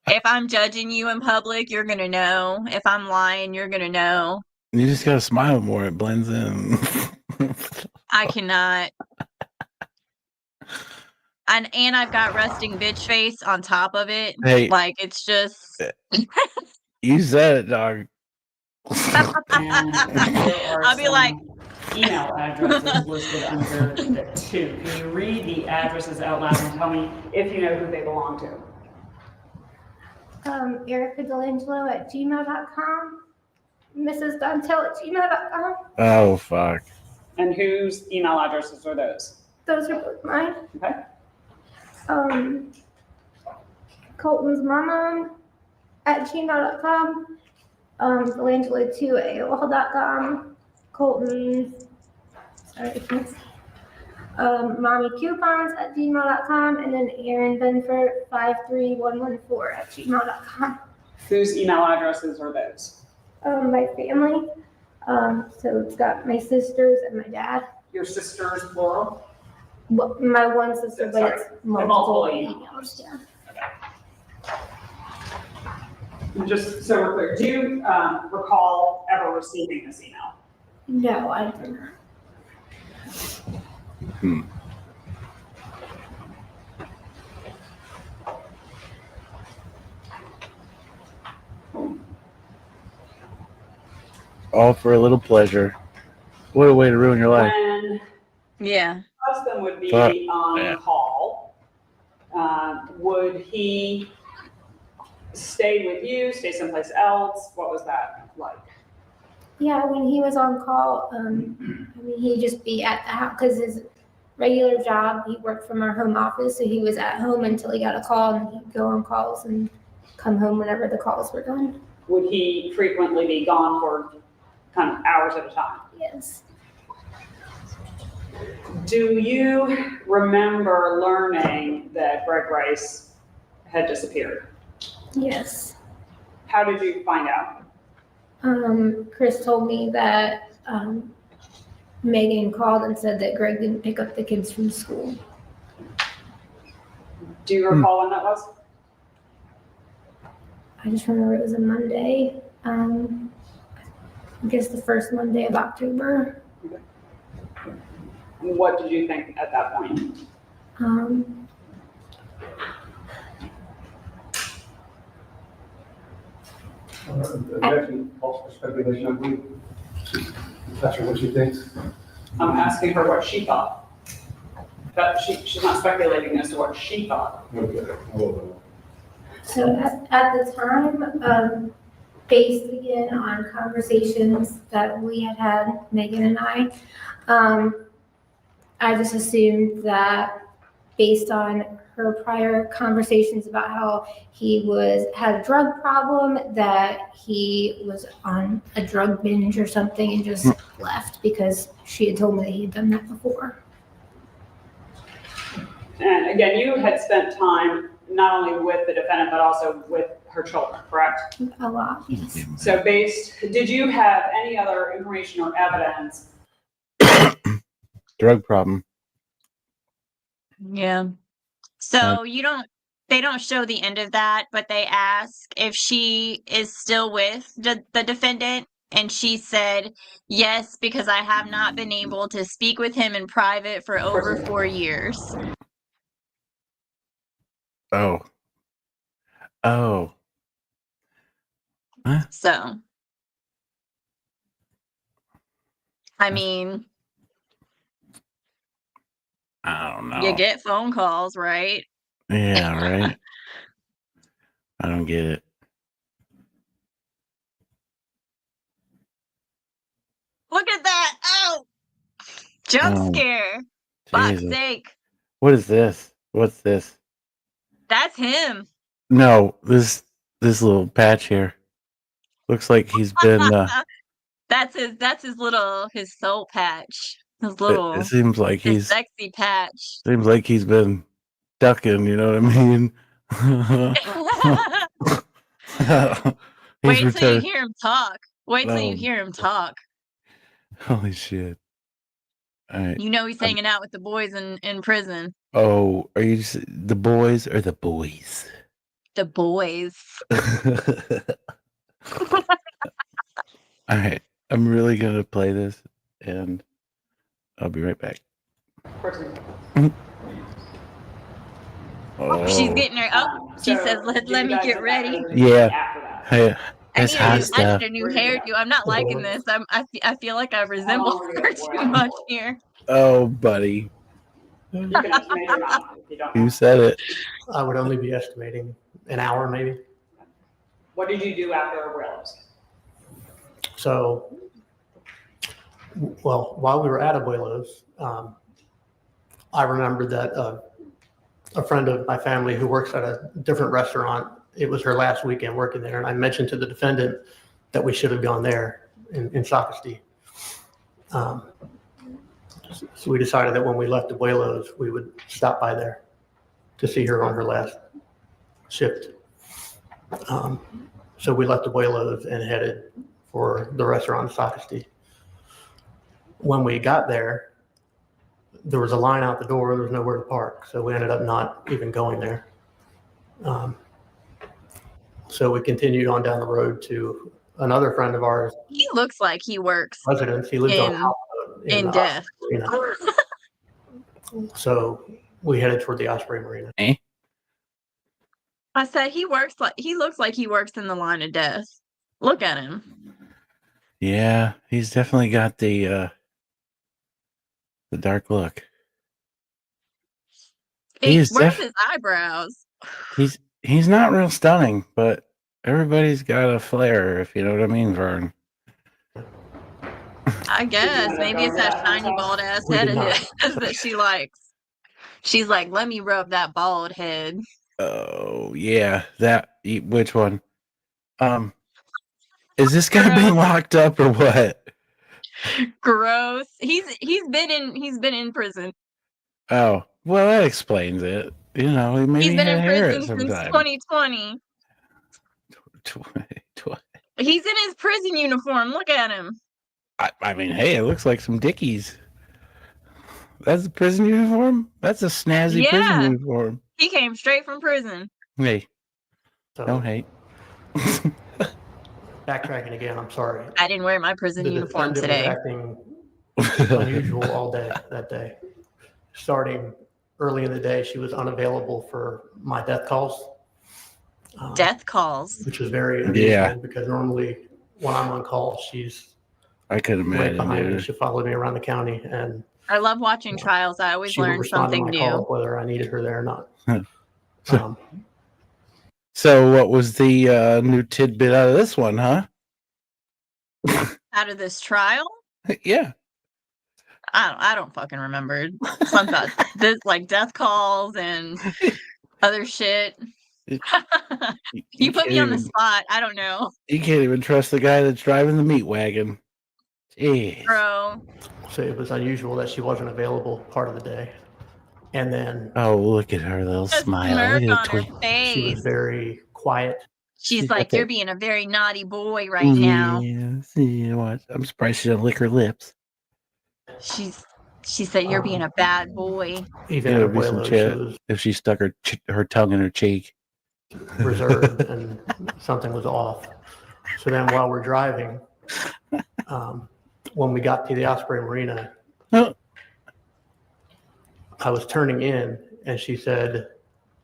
If I'm judging you in public, you're going to know. If I'm lying, you're going to know. You just gotta smile more. It blends in. I cannot. And I've got resting bitch face on top of it. Hey. Like, it's just... You said it, dog. I'll be like, Email addresses listed under the 2. Can you read the addresses out loud and tell me if you know who they belong to? EricaDelangelo@gmail.com, Mrs. Dontell@gmail.com. Oh, fuck. And whose email addresses are those? Those are both mine. Okay. Colton's mama @gmail.com. Delangelo2@AOL.com. Colton, sorry, mommy coupons @gmail.com, and then Aaron Benford 53114 @gmail.com. Whose email addresses are those? My family. So it's got my sisters and my dad. Your sisters, plural? Well, my one sister, but it's multiple Multiple emails. Yeah. And just so we're clear, do you recall ever receiving this email? No, I don't know. All for a little pleasure. What a way to ruin your life. When Yeah. Husband would be But- on yeah. call. Would he stay with you, stay someplace else? What was that like? Yeah, when he was on call, I mean, he'd just be at the house, because his regular job, he worked from our home office, so he was at home until he got a call, and he'd go on calls and come home whenever the calls were done. Would he frequently be gone for kind of hours at a time? Yes. Do you remember learning that Greg Rice had disappeared? Yes. How did you find out? Chris told me that Meagan called and said that Greg didn't pick up the kids from school. Do you recall when that was? I just remember it was a Monday. I guess the first Monday of October. What did you think at that point? Objection, false speculation, I believe. That's what she thinks. I'm asking her what she thought. That she's not speculating as to what she thought. Okay, well, So at the time, based again on conversations that we had, Meagan and I just assumed that based on her prior conversations about how he had a drug problem, that he was on a drug binge or something and just left, because she had told me that he had done that before. And again, you had spent time not only with the defendant, but also with her children, correct? A lot, yes. So did you have any other information or evidence? Drug problem. Yeah. So they don't show the end of that, but they ask if she is still with the defendant. And she said, yes, because I have not been able to speak with him in private for over 4 years. Oh. Huh? So, I mean, I don't know. you get phone calls, right? Yeah, right. I don't get it. Look at that. Oh, jump Oh, scare. Fuck's Jesus. sake. What is this? What's this? That's him. No, this little patch here. Looks like he's been That's his soul patch. it seems like his sexy patch. seems like he's been ducking, you know what I mean? Wait till you hear him talk. Wait till you Oh. hear him talk. Holy shit. All right. You know he's hanging out with the boys in prison. Oh, are you the boys or the boys? The boys. All right. I'm really going to play this and I'll be right back. Oh. She's getting her. Oh, she says, let me get ready. Yeah. Hey, I that's hot need stuff. a new hairdo. I'm not liking this. I feel like I resemble her too much here. Oh, buddy. You can estimate or not if you don't know. You said it. I would only be estimating an hour maybe. What did you do after Abuelos? So, well, while we were at Abuelos, I remembered that a friend of my family who works at a different restaurant, it was her last weekend working there. And I mentioned to the defendant that we should have gone there in Socastee. So we decided that when we left Abuelos, we would stop by there to see her on her last shift. So we left Abuelos and headed for the restaurant in Socastee. When we got there, there was a line out the door. There was nowhere to park. So we ended up not even going there. So we continued on down the road to another friend of ours. He looks like he works Residence. He lives on in death. So we headed toward the Osprey Marina. I said he looks like he works in the line of death. Look at him. Yeah, he's definitely got the The dark look. Where's his eyebrows? He's not real stunning, but everybody's got a flair, if you know what I mean, Vern. I guess maybe it's that shiny bald ass head of his that she likes. She's like, let me rub that bald head. Oh yeah, which one? Is this guy being locked up or what? Gross. He's been in prison. Oh, well, that explains it. You know, maybe He's been in prison since 2020. He's in his prison uniform. Look at him. I mean, hey, it looks like some Dickies. That's a prison uniform? That's a snazzy prison uniform. He came straight from prison. Hey, don't hate. Backtracking again, I'm sorry. I didn't wear my prison uniform today. Was acting unusual all day that day. Starting early in the day, she was unavailable for my death calls. Death calls? Which was very unusual because normally when I'm on call, I could imagine. Right behind me. She followed me around the county, and I love watching trials. I always learn something new. Call, whether I needed her there or not. So what was the new tidbit out of this one, huh? Out of this trial? Yeah. I don't fucking remember. Something about this, like death calls and other shit. You put me on the spot. I don't know. You can't even trust the guy that's driving the meat wagon. Jeez. Bro. So it was unusual that she wasn't available part of the day. And then look at her little smile. Look at her face. She was very quiet. She's like, you're being a very naughty boy right now. Yeah, I'm surprised she didn't lick her lips. She said you're being a bad boy. Even if she stuck her tongue in her cheek. Reserved and something was off. So then while we're driving, when we got to the Osprey Marina, I was turning in and she said,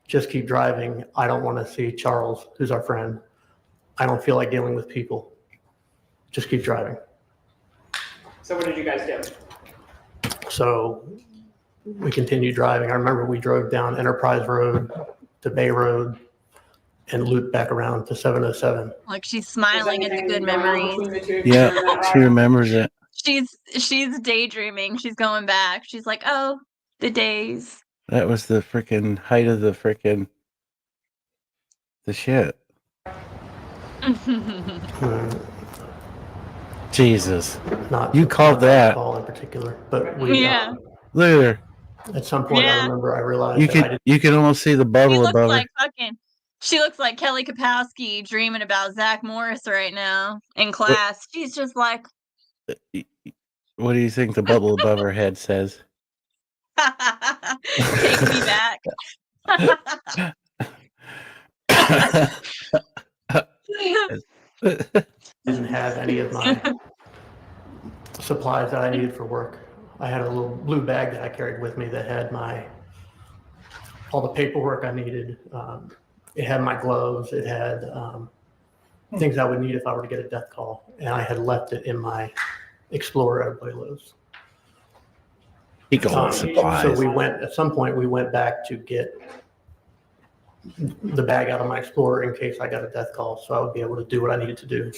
just keep driving. I don't want to see Charles, who's our friend. I don't feel like dealing with people. Just keep driving. So what did you guys do? So we continued driving. I remember we drove down Enterprise Road to Bay Road and looped back around to 707. Like she's smiling at the good memories. Yeah, she remembers it. She's daydreaming. She's going back. She's like, oh, the days. That was the freaking height of the shit. Jesus. Not you called that. Call in particular, but look at her. At some point, I remember I realized you can almost see the bubble above her. She looks like Kelly Kapowski dreaming about Zach Morris right now in class. She's just like. What do you think the bubble above her head says? Take me back. Didn't have any of my supplies that I needed for work. I had a little blue bag that I carried with me that had all the paperwork I needed. It had my gloves. It had things I would need if I were to get a death call. And I had left it in my Explorer at Abuelo's. Supplies. So at some point we went back to get the bag out of my Explorer in case I got a death call, so I would be able to do what I needed to do.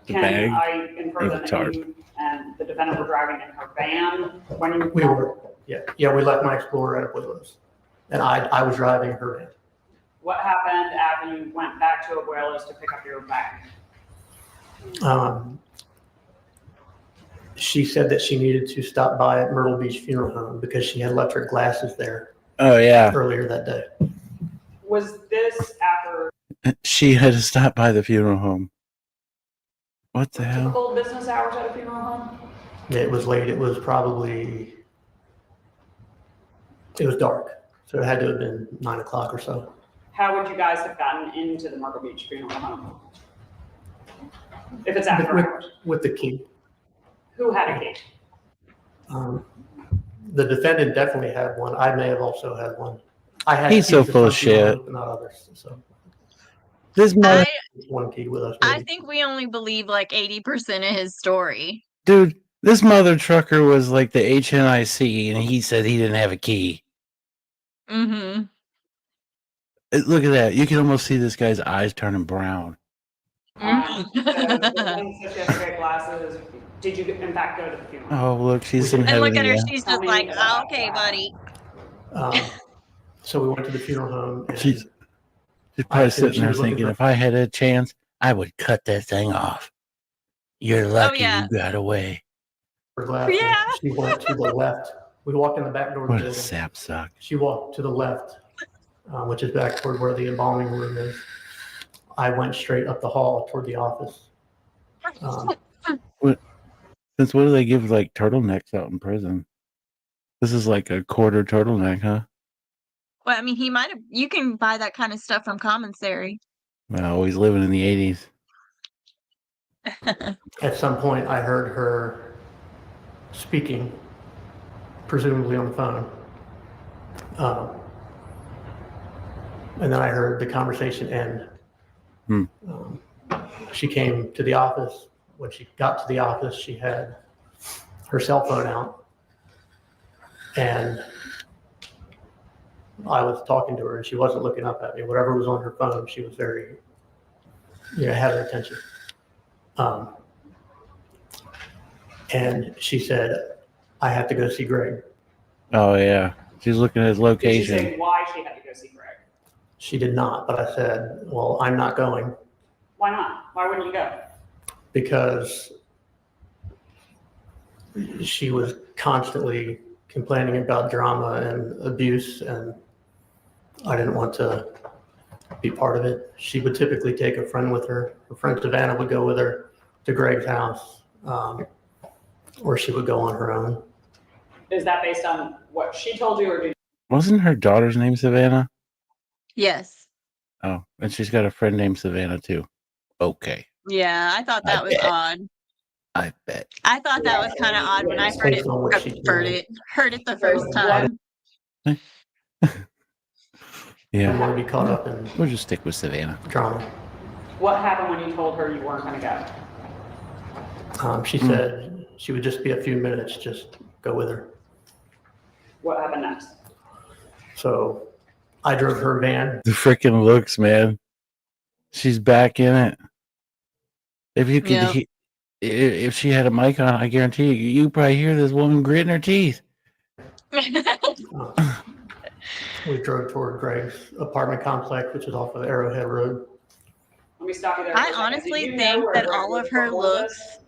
Can I infer that you and the defendant were driving in her van when we were? Yeah, we left my Explorer at Abuelo's, and I was driving her van. What happened after you went back to Abuelo's to pick up your bag? She said that she needed to stop by at Myrtle Beach Funeral Home because she had left her glasses there. Oh yeah. Earlier that day. Was this after? She had to stop by the funeral home. What the hell? Typical business hours at a funeral home? It was late. It was dark. So it had to have been 9 o'clock or so. How would you guys have gotten into the Myrtle Beach Funeral Home? If it's after hours? With the key. Who had a key? The defendant definitely had one. I may have also had one. He's so full of shit. But not others. So. This man. One key with us. Maybe. I think we only believe like 80% of his story. Dude, This mother trucker was like the HNIC, and he said he didn't have a key. Mm-hmm. Look at that. You can almost see this guy's eyes turning brown. So the woman said she has to wear glasses. Did you, in fact, go to the funeral? Oh, look, she's in And heaven. look at her. Yeah. She's just like, okay, buddy. So we went to the funeral home. And She's probably assume sitting there was looking thinking, for- if I had a chance, I would cut that thing off. You're lucky yeah. you got away. her glasses. Yeah. She went to the left. We walked in the back door of the What a building. sap suck. She walked to the left, which is back toward where the embalming room is. I went straight up the hall toward the office. Since what do they give like turtlenecks out in prison? This is like a quarter turtleneck, huh? Well, I mean, he might have. You can buy that kind of stuff from commissary. Well, he's living in the 80s. At some point, I heard her speaking, presumably on the phone. And then I heard the conversation end. She came to the office. When she got to the office, she had her cell phone out. And I was talking to her, and she wasn't looking up at me. Whatever was on her phone, she was very, had her attention. And she said, I have to go see Greg. Oh, yeah. She's looking at his Did she location. say why she had to go see Greg? She did not, but I said, well, I'm not going Why not? Why wouldn't you go? because she was constantly complaining about drama and abuse, and I didn't want to be part of it. She would typically take a friend with her. Her friend Savannah would go with her to Greg's house, or she would go on her own. Is that based on what she told you, or did Wasn't her daughter's name Savannah? Yes. Oh, and she's got a friend named Savannah too. Okay. Yeah, I thought that was odd. I bet. I thought that was kind of odd when I heard it. Heard it the first time. I don't want to be caught up in We'll just stick with Savannah. drama. what happened when you told her you weren't going to go? She said she would just be a few minutes, just go with her. What happened next? So I drove her van. The freaking looks, man. She's back in it. If you could, if she had a mic on, I guarantee you probably hear this woman gritting her teeth. We drove toward Greg's apartment complex, which is off of Arrowhead Road. Let me stop you there. I honestly think that all of her looks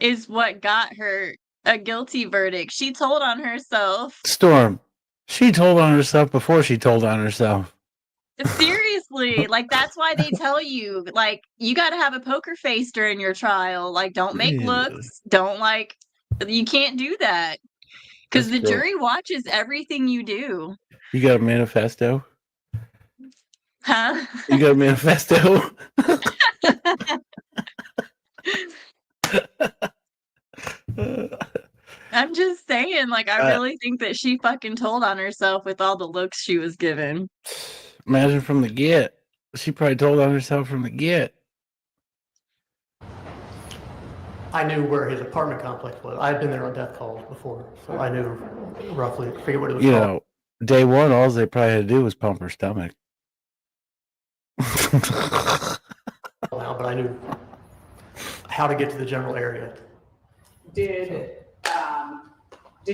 is what got her a guilty verdict. She told on herself. Storm. She told on herself before she told on herself. Seriously, like that's why they tell you, like, you got to have a poker face during your trial. Like, don't make looks. Don't you can't do that because the jury watches everything you do. You got a manifesto? Huh? You got a manifesto? I'm just saying, like, I really think that she fucking told on herself with all the looks she was given. Imagine from the get. She probably told on herself from the get. I knew where his apartment complex was. I had been there on death calls before, so I knew roughly, figured what it was You called. know, day one, all they probably had to do was pump her stomach. Now, but I knew how to get to the general area. Did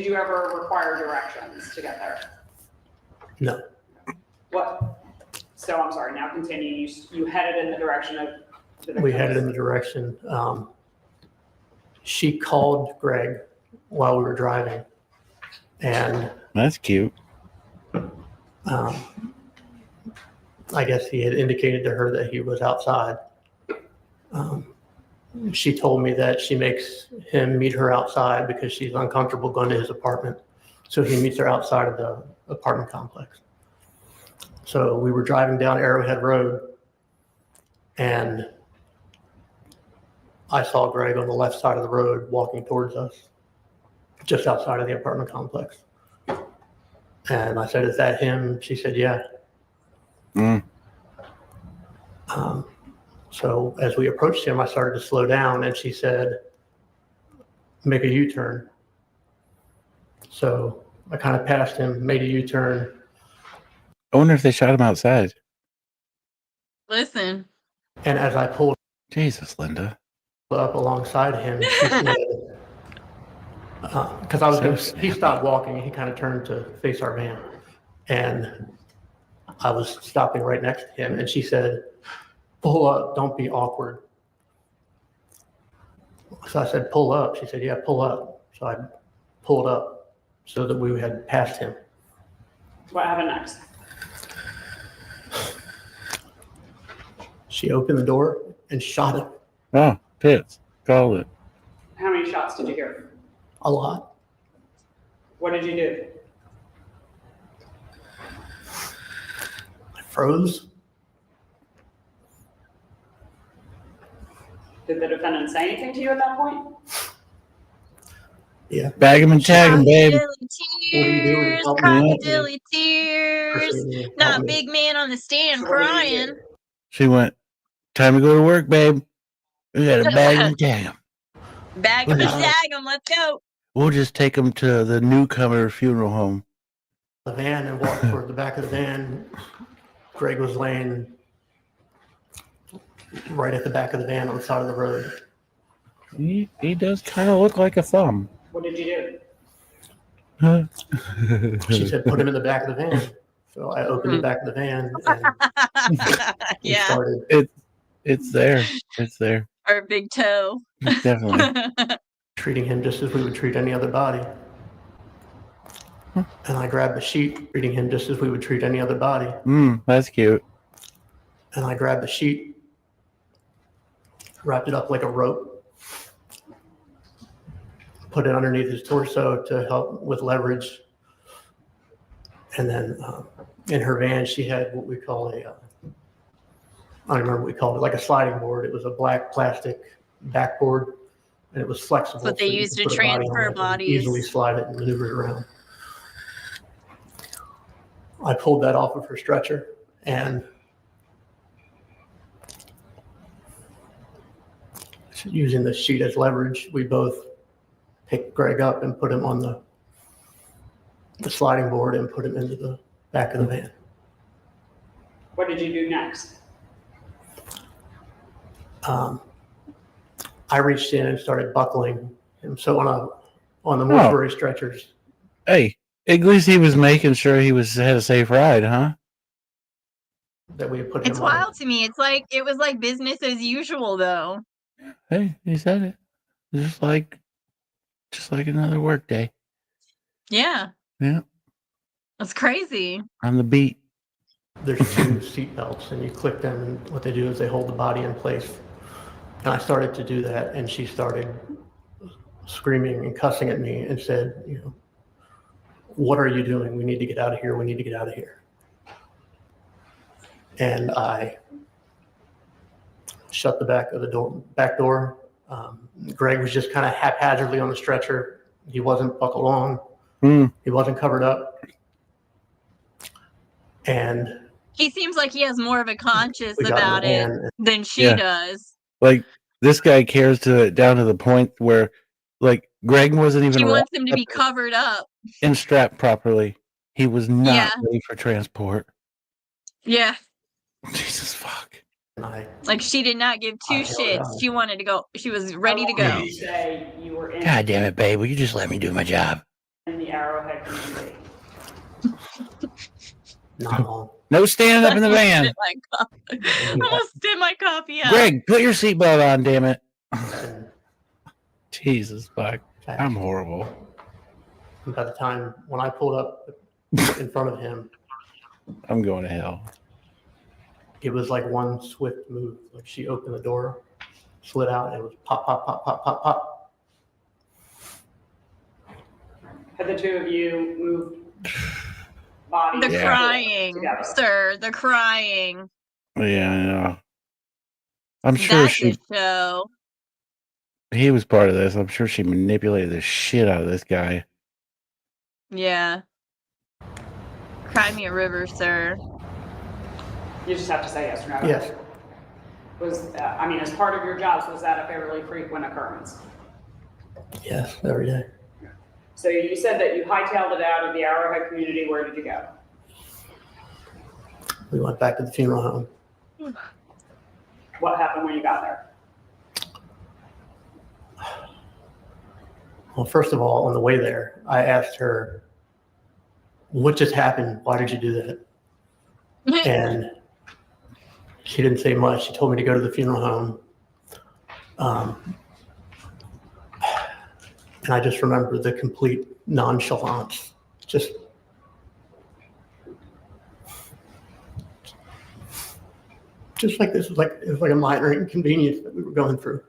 you ever require directions to get there? No. What? So I'm sorry. Now continue. You headed in the direction of. We headed in the direction. She called Greg while we were driving, and That's cute. I guess he had indicated to her that he was outside. She told me that she makes him meet her outside because she's uncomfortable going to his apartment. So he meets her outside of the apartment complex. So we were driving down Arrowhead Road, and I saw Greg on the left side of the road walking towards us, just outside of the apartment complex. And I said, "Is that him?" She said, "Yeah." So as we approached him, I started to slow down, and she said, make a U-turn. So I kind of passed him, made a U-turn. I wonder if they shot him outside. Listen. And as I pulled Jesus, Linda. up alongside him, she said, because I was going to, he stopped walking and he kind of turned to face our van. And I was stopping right next to him and she said, pull up, don't be awkward. So I said, pull up. She said, yeah, pull up. So I pulled up so that we had passed him. What happened next? She opened the door and shot him. Oh, Pitts. Called it. How many shots did you hear? A lot. What did you do? I froze. Did the defendant say anything to you at that point? Yeah. Bag him and tag him, babe. Tears, Help me. crocodile tears. Not big man on the stand So what did you crying. do? She went, time to go to work, babe. We got to bag him and tag him. Bag him and tag him. Let's go. We'll just take him to the newcomer funeral home. The van and walked toward the back of the van. Greg was laying right at the back of the van on the side of the road. He does kind of look like a thumb. What did you do? Huh? She said, put him in the back of the van. So I opened the back of the van and we Yeah. started It's there. It's there. Or big toe. Definitely. treating him just as we would treat any other body. And I grabbed the sheet, treating him just as we would treat any other body. That's cute. And I grabbed the sheet, wrapped it up like a rope, put it underneath his torso to help with leverage. And then in her van, she had what we call I don't remember what we called it, like a sliding board. It was a black plastic backboard, and it was flexible. That's what they so you use could to put a body on transfer it and bodies. Easily slide it and maneuver it around. I pulled that off of her stretcher, and using the sheet as leverage, we both picked Greg up and put him on the sliding board and put him into the back of the van. What did you do next? I reached in and started buckling him. So on the mortuary stretchers. Hey, at least he was making sure he had a safe ride, huh? That we had put him It's on. wild to me. It's like it was like business as usual, though. Hey, he said it. Just like another work day. Yeah, Yeah, that's crazy. on the beat. There's two seat belts, and you click them, and what they do is they hold the body in place. And I started to do that, and she started screaming and cussing at me and said, what are you doing? We need to get out of here. We need to get out of here. And I shut the back door. Greg was just kind of haphazardly on the stretcher. He wasn't buckled on. He wasn't covered up. And He seems like he has more of a conscience we got in about the it van. than she Yeah. does. Like, this guy cares down to the point where, like, Greg wasn't even She wants him to wrapped be covered up. and strapped properly. He was not Yeah. ready for transport. Yeah, Jesus fuck. And I like she did not give two I held shits. on. She wanted to go. She was ready to How long go. did you say you were in God damn it, babe. Will you just let me do my job? the Arrowhead community? not long. No standing up in the van. Almost spit my coffee out. Greg, put your seatbelt on, damn it. And Jesus fuck. I'm horrible. by the time when I pulled up in front of him, I'm going to hell. it was like one swift move. Like she opened the door, slid out, and it was pop, pop, pop, pop, pop, pop. Had the two of you moved bodies? The Yeah. crying, together? sir. The crying. Yeah, I know. I'm sure That's a show. he was part of this. I'm sure she manipulated the shit out of this guy. Yeah. Cry me a river, sir. You just have to say yes or no. Yes. Was, as part of your jobs, was that a fairly frequent occurrence? Yes, every day. So you said that you hightailed it out of the Arrowhead community. Where did you go? We went back to the funeral home. What happened when you got there? Well, first of all, on the way there, I asked her, what just happened? Why did you do that? And she didn't say much. She told me to go to the funeral home. And I just remember the complete nonchalance. Just like this was it was like a minor inconvenience that we were going through.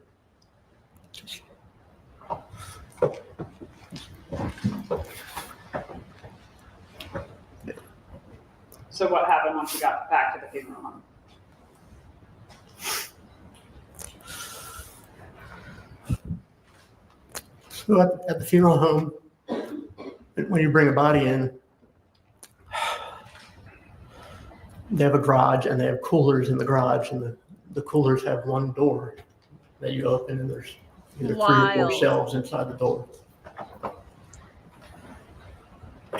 So what happened once you got back to the funeral home? So at the funeral home, when you bring a body in, they have a garage and they have coolers in the garage, and the coolers have one door that you open, and there's either 3 or 4 shelves inside the door.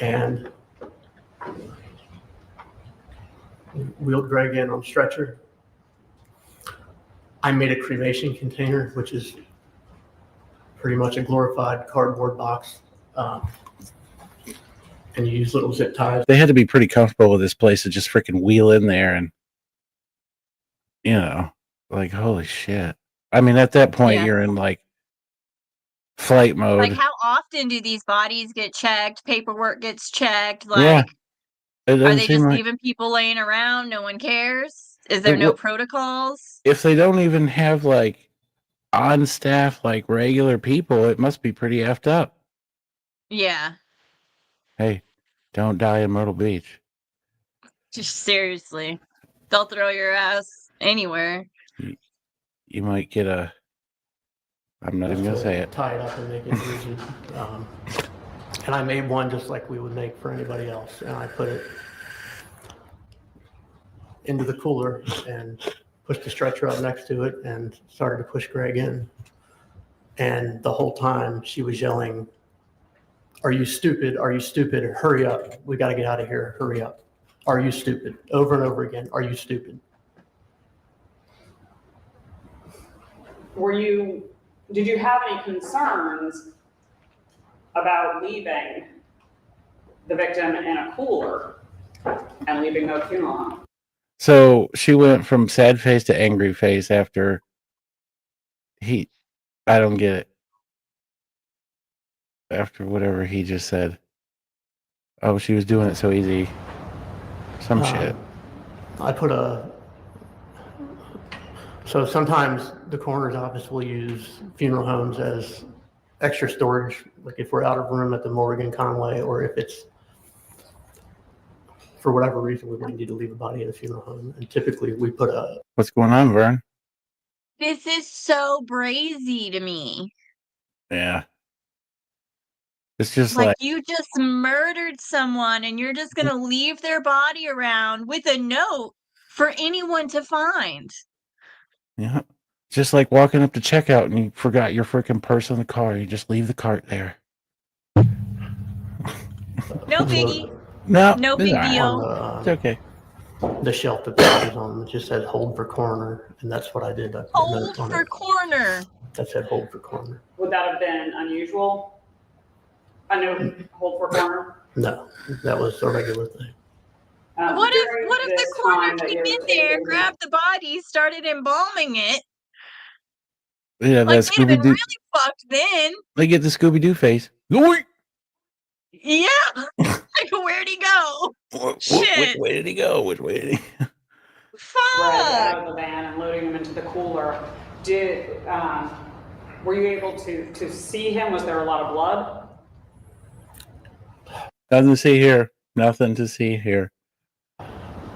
And we wheeled Greg in on stretcher. I made a cremation container, which is pretty much a glorified cardboard box. And you use little zip ties. They had to be pretty comfortable with this place to just freaking wheel in there and, like, holy shit. I mean, at that point, you're in like flight mode. Like, how often do these bodies get checked? Paperwork gets checked. Like, Yeah. are they just leaving people laying around? No one cares? Is there no protocols? If they don't even have like on staff, like regular people, it must be pretty effed up. Yeah. Hey, don't die in Myrtle Beach. Just seriously. They'll throw your ass anywhere. You might get I'm not even going to say it. Tie it up and make it easy. And I made one just like we would make for anybody else. And I put it into the cooler and pushed the stretcher up next to it and started to push Greg in. And the whole time she was yelling, "Are you stupid? Are you stupid? Hurry up. We got to get out of here. Hurry up. Are you stupid?" Over and over again. "Are you stupid?" Did you have any concerns about leaving the victim in a cooler and leaving the funeral home? So she went from sad face to angry face after I don't get it. After whatever he just said. Oh, she was doing it so easy. Some shit. I put so sometimes the coroner's office will use funeral homes as extra storage, like if we're out of room at the morgue in Conway, or if it's for whatever reason we might need to leave a body at a funeral home. And typically we put What's going on, Vern? This is so brazy to me. Yeah. It's just like you just murdered someone and you're just going to leave their body around with a note for anyone to find. Yeah. Just like walking up to checkout and you forgot your freaking purse in the car. You just leave the cart there. No biggie. No big deal. It's okay. The shelf that that was on, it just said "hold for coroner," and that's what I did. Hold for coroner. That said "hold for coroner." Would that have been unusual? I know hold for coroner. No, that was a regular thing. What if the coroner came in there, grabbed the body, started embalming it? Yeah, like that they'd have been Scooby Doo. really fucked then. They get the Scooby Doo face. Yeah. Like, where'd he go? Shit. Which way did he go? Which way did he? Fuck. Out of the van and loading him into the cooler. Were you able to see him? Was there a lot of blood? Nothing to see here. Nothing to see here.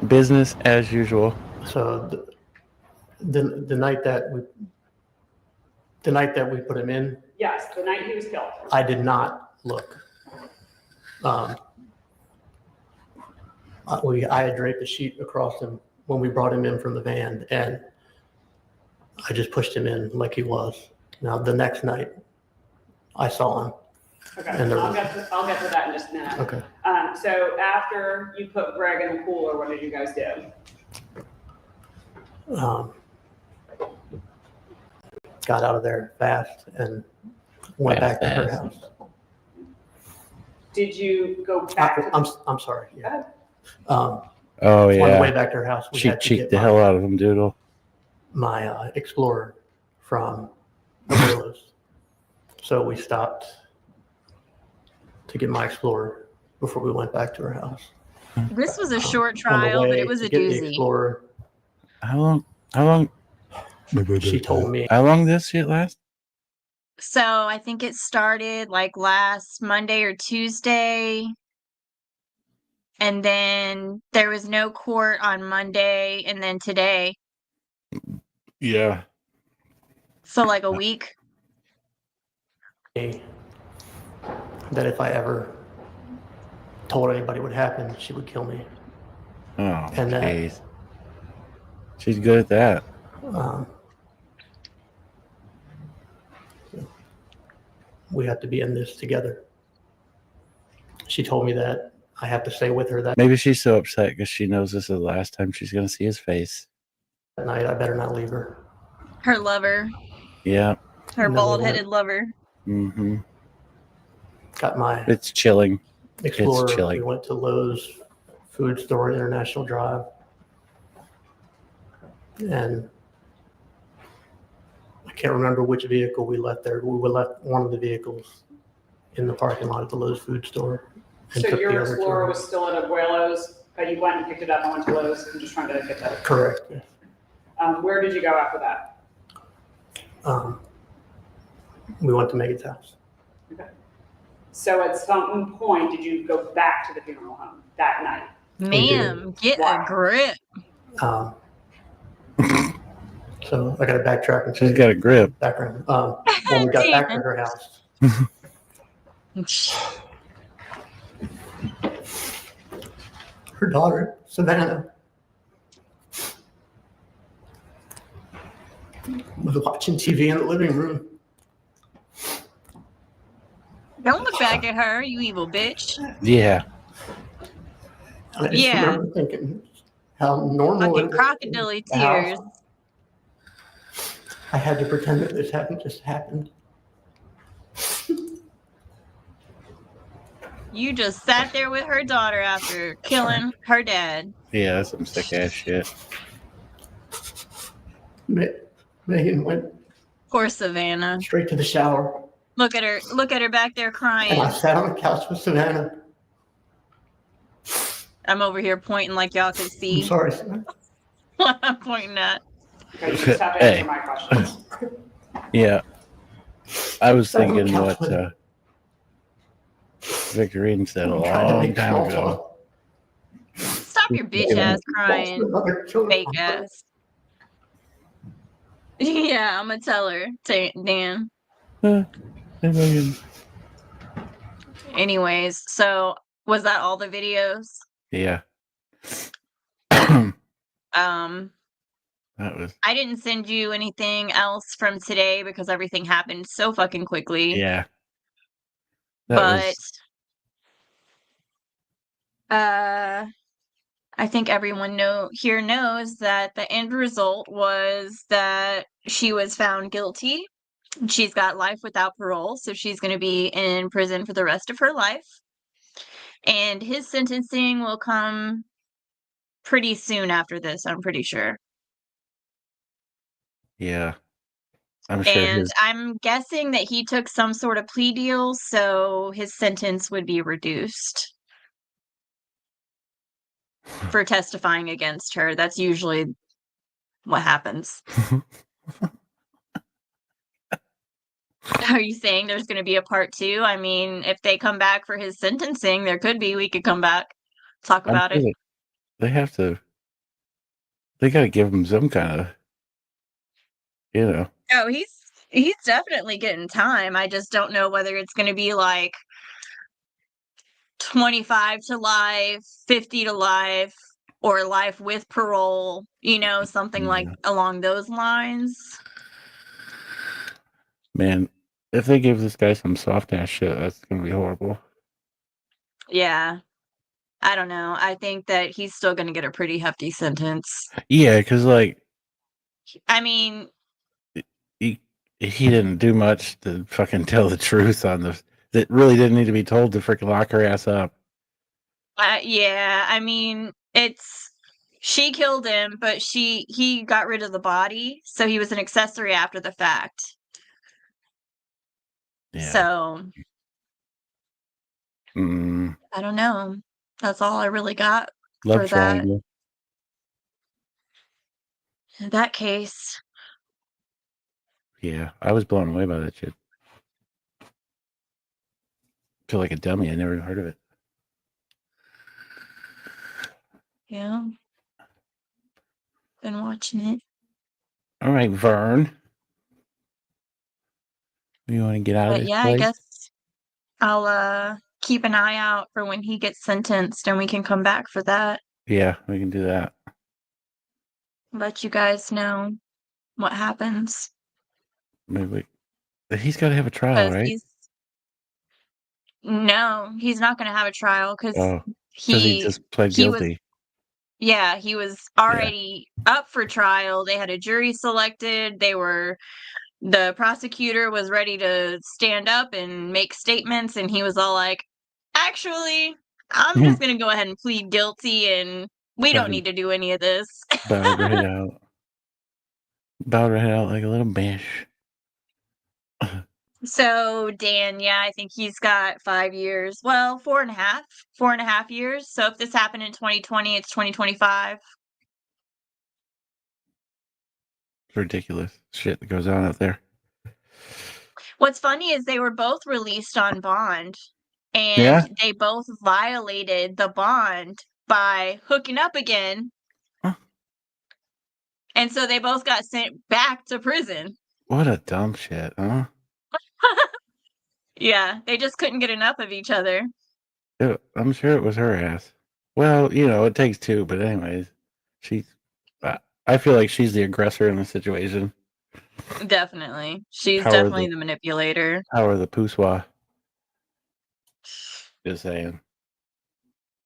Business as usual. So the night that we put him in. Yes, the night he was killed. I did not look. I had draped a sheet across him when we brought him in from the van, and I just pushed him in like he was. Now the next night, I saw him. Okay, And there I'll was- I'll get to that in just a minute. Okay. So after you put Greg in the cooler, what did you guys do? Got out of there fast and went back to her Fast. house. Did you go back to? I'm sorry. Go Yeah. ahead. Oh On the way yeah. back to her house, we She had to cheeked get the hell out of him, Doodle. my Explorer from the Willows. So we stopped to get my Explorer before we went back to her house. This was a short On the trial, but way it was to a get the doozy. Explorer, How long she told me how long this shit last? So I think it started like last Monday or Tuesday. And then there was no court on Monday and then today. Yeah. So like a week. that if I ever told anybody what happened, she would kill me. Oh, And that- jeez. She's good at that. We have to be in this together. She told me that I have to stay with her that Maybe she's so upset because she knows this is the last time she's gonna see his face. night. I better not leave her. Her lover. Yeah. Her No, bald-headed lover. Mm-hmm. Got my It's chilling. Explorer. chilling. We went to Lowe's food store, International Drive. And I can't remember which vehicle we left there. We left one of the vehicles in the parking lot at the Lowe's food store. And So took your the other Explorer two. was still at Abuelo's, but you went and picked it up and went to Lowe's. I'm just trying to get that. Correct. Where did you go after that? We went to Megan's house. So at some point, did you go back to the funeral home that night? Ma'am, get Why? a grip. So I got to backtrack and She's say got a grip. background. When we got back to her house, her daughter, Savannah, was watching TV in the living room. Don't look back at her, you evil bitch. Yeah. And I just Yeah. remember thinking how normal Fucking it was crocodile in the house. tears. I had to pretend that this hadn't just happened. You just sat there with her daughter after killing her dad. Yeah, that's some sick ass shit. Megan went Poor Savannah. straight to the shower, Look at her back there and I crying. sat on the couch with Savannah. I'm over here pointing like y'all can I'm see sorry, Savannah. what I'm pointing at. Okay, you just have to Hey. answer my questions. Yeah. I was Sat on the thinking couch what with her. Victorine said a I'm trying to long make time small ago. talk. Stop your bitch ass crying, Another killer. fake ass. Yeah, I'm gonna tell her, Dan. Hey, Megan. Anyways, so was that all the videos? Yeah. That was I didn't send you anything else from today because everything happened so fucking quickly. yeah. That But was I think everyone here knows that the end result was that she was found guilty. She's got life without parole, so she's going to be in prison for the rest of her life. And his sentencing will come pretty soon after this, I'm pretty sure. yeah. I'm sure And his I'm guessing that he took some sort of plea deal, so his sentence would be reduced for testifying against her. That's usually what happens. Are you saying there's going to be a part 2? I mean, if they come back for his sentencing, there could be. We could come back, talk I'm about sure it. they have to. They got to give him some kind of, you know. Oh, he's definitely getting time. I just don't know whether it's going to be like 25 to life, 50 to life, or life with parole, something like along those lines. Man, if they give this guy some soft ass shit, that's gonna be horrible. Yeah. I don't know. I think that he's still gonna get a pretty hefty sentence. Yeah, because like I mean, he didn't do much to fucking tell the truth on the that really didn't need to be told to freaking lock her ass up. yeah, I mean, she killed him, but he got rid of the body, so he was an accessory after the fact. Yeah. So Mm, I don't know. That's all I really got love for that triangle. case. Yeah, I was blown away by that shit. Feel like a dummy. I never even heard of it. Yeah. Been watching it. All right, Vern. You want to get out of But this yeah, place? I guess I'll keep an eye out for when he gets sentenced and we can come back for that. Yeah, we can do that. Let you guys know what happens. Maybe he's got to have a trial, 'Cause right? No, he's not gonna have a trial because Oh, because he just pled he was guilty. yeah, he was already up for trial. They had a jury selected. The prosecutor was ready to stand up and make statements, and he was all like, "Actually, I'm just gonna go ahead and plead guilty, and we don't need to do any of this." Bowed right out. Bowed right out like a little bitch. So Dan, yeah, I think he's got 5 years. Well, 4.5 years. So if this happened in 2020, it's 2025. It's ridiculous shit that goes on out there. What's funny is they were both released on bond, Yeah? and they both violated the bond by hooking up again. Huh. And so they both got sent back to prison. What a dumb shit, huh? Yeah, they just couldn't get enough of each other. I'm sure it was her ass. Well, it takes two, but anyways, I feel like she's the aggressor in the situation. Definitely. She's Power definitely the manipulator. Power of the poussoir. Just saying.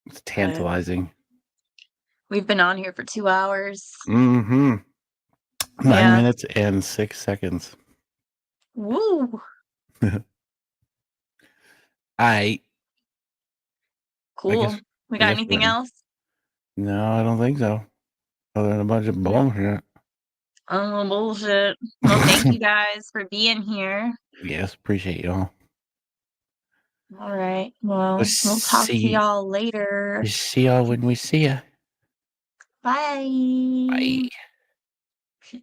It's tantalizing. We've been on here for 2 hours. Mm-hmm. 9 minutes and 6 seconds. Woo! Cool. We got anything else? No, I don't think so. Other than a bunch of bullshit. Oh, bullshit. Well, thank you guys for being here. Yes, appreciate y'all. All right. Well, we'll talk to y'all later. See y'all when we see ya. Bye. Bye.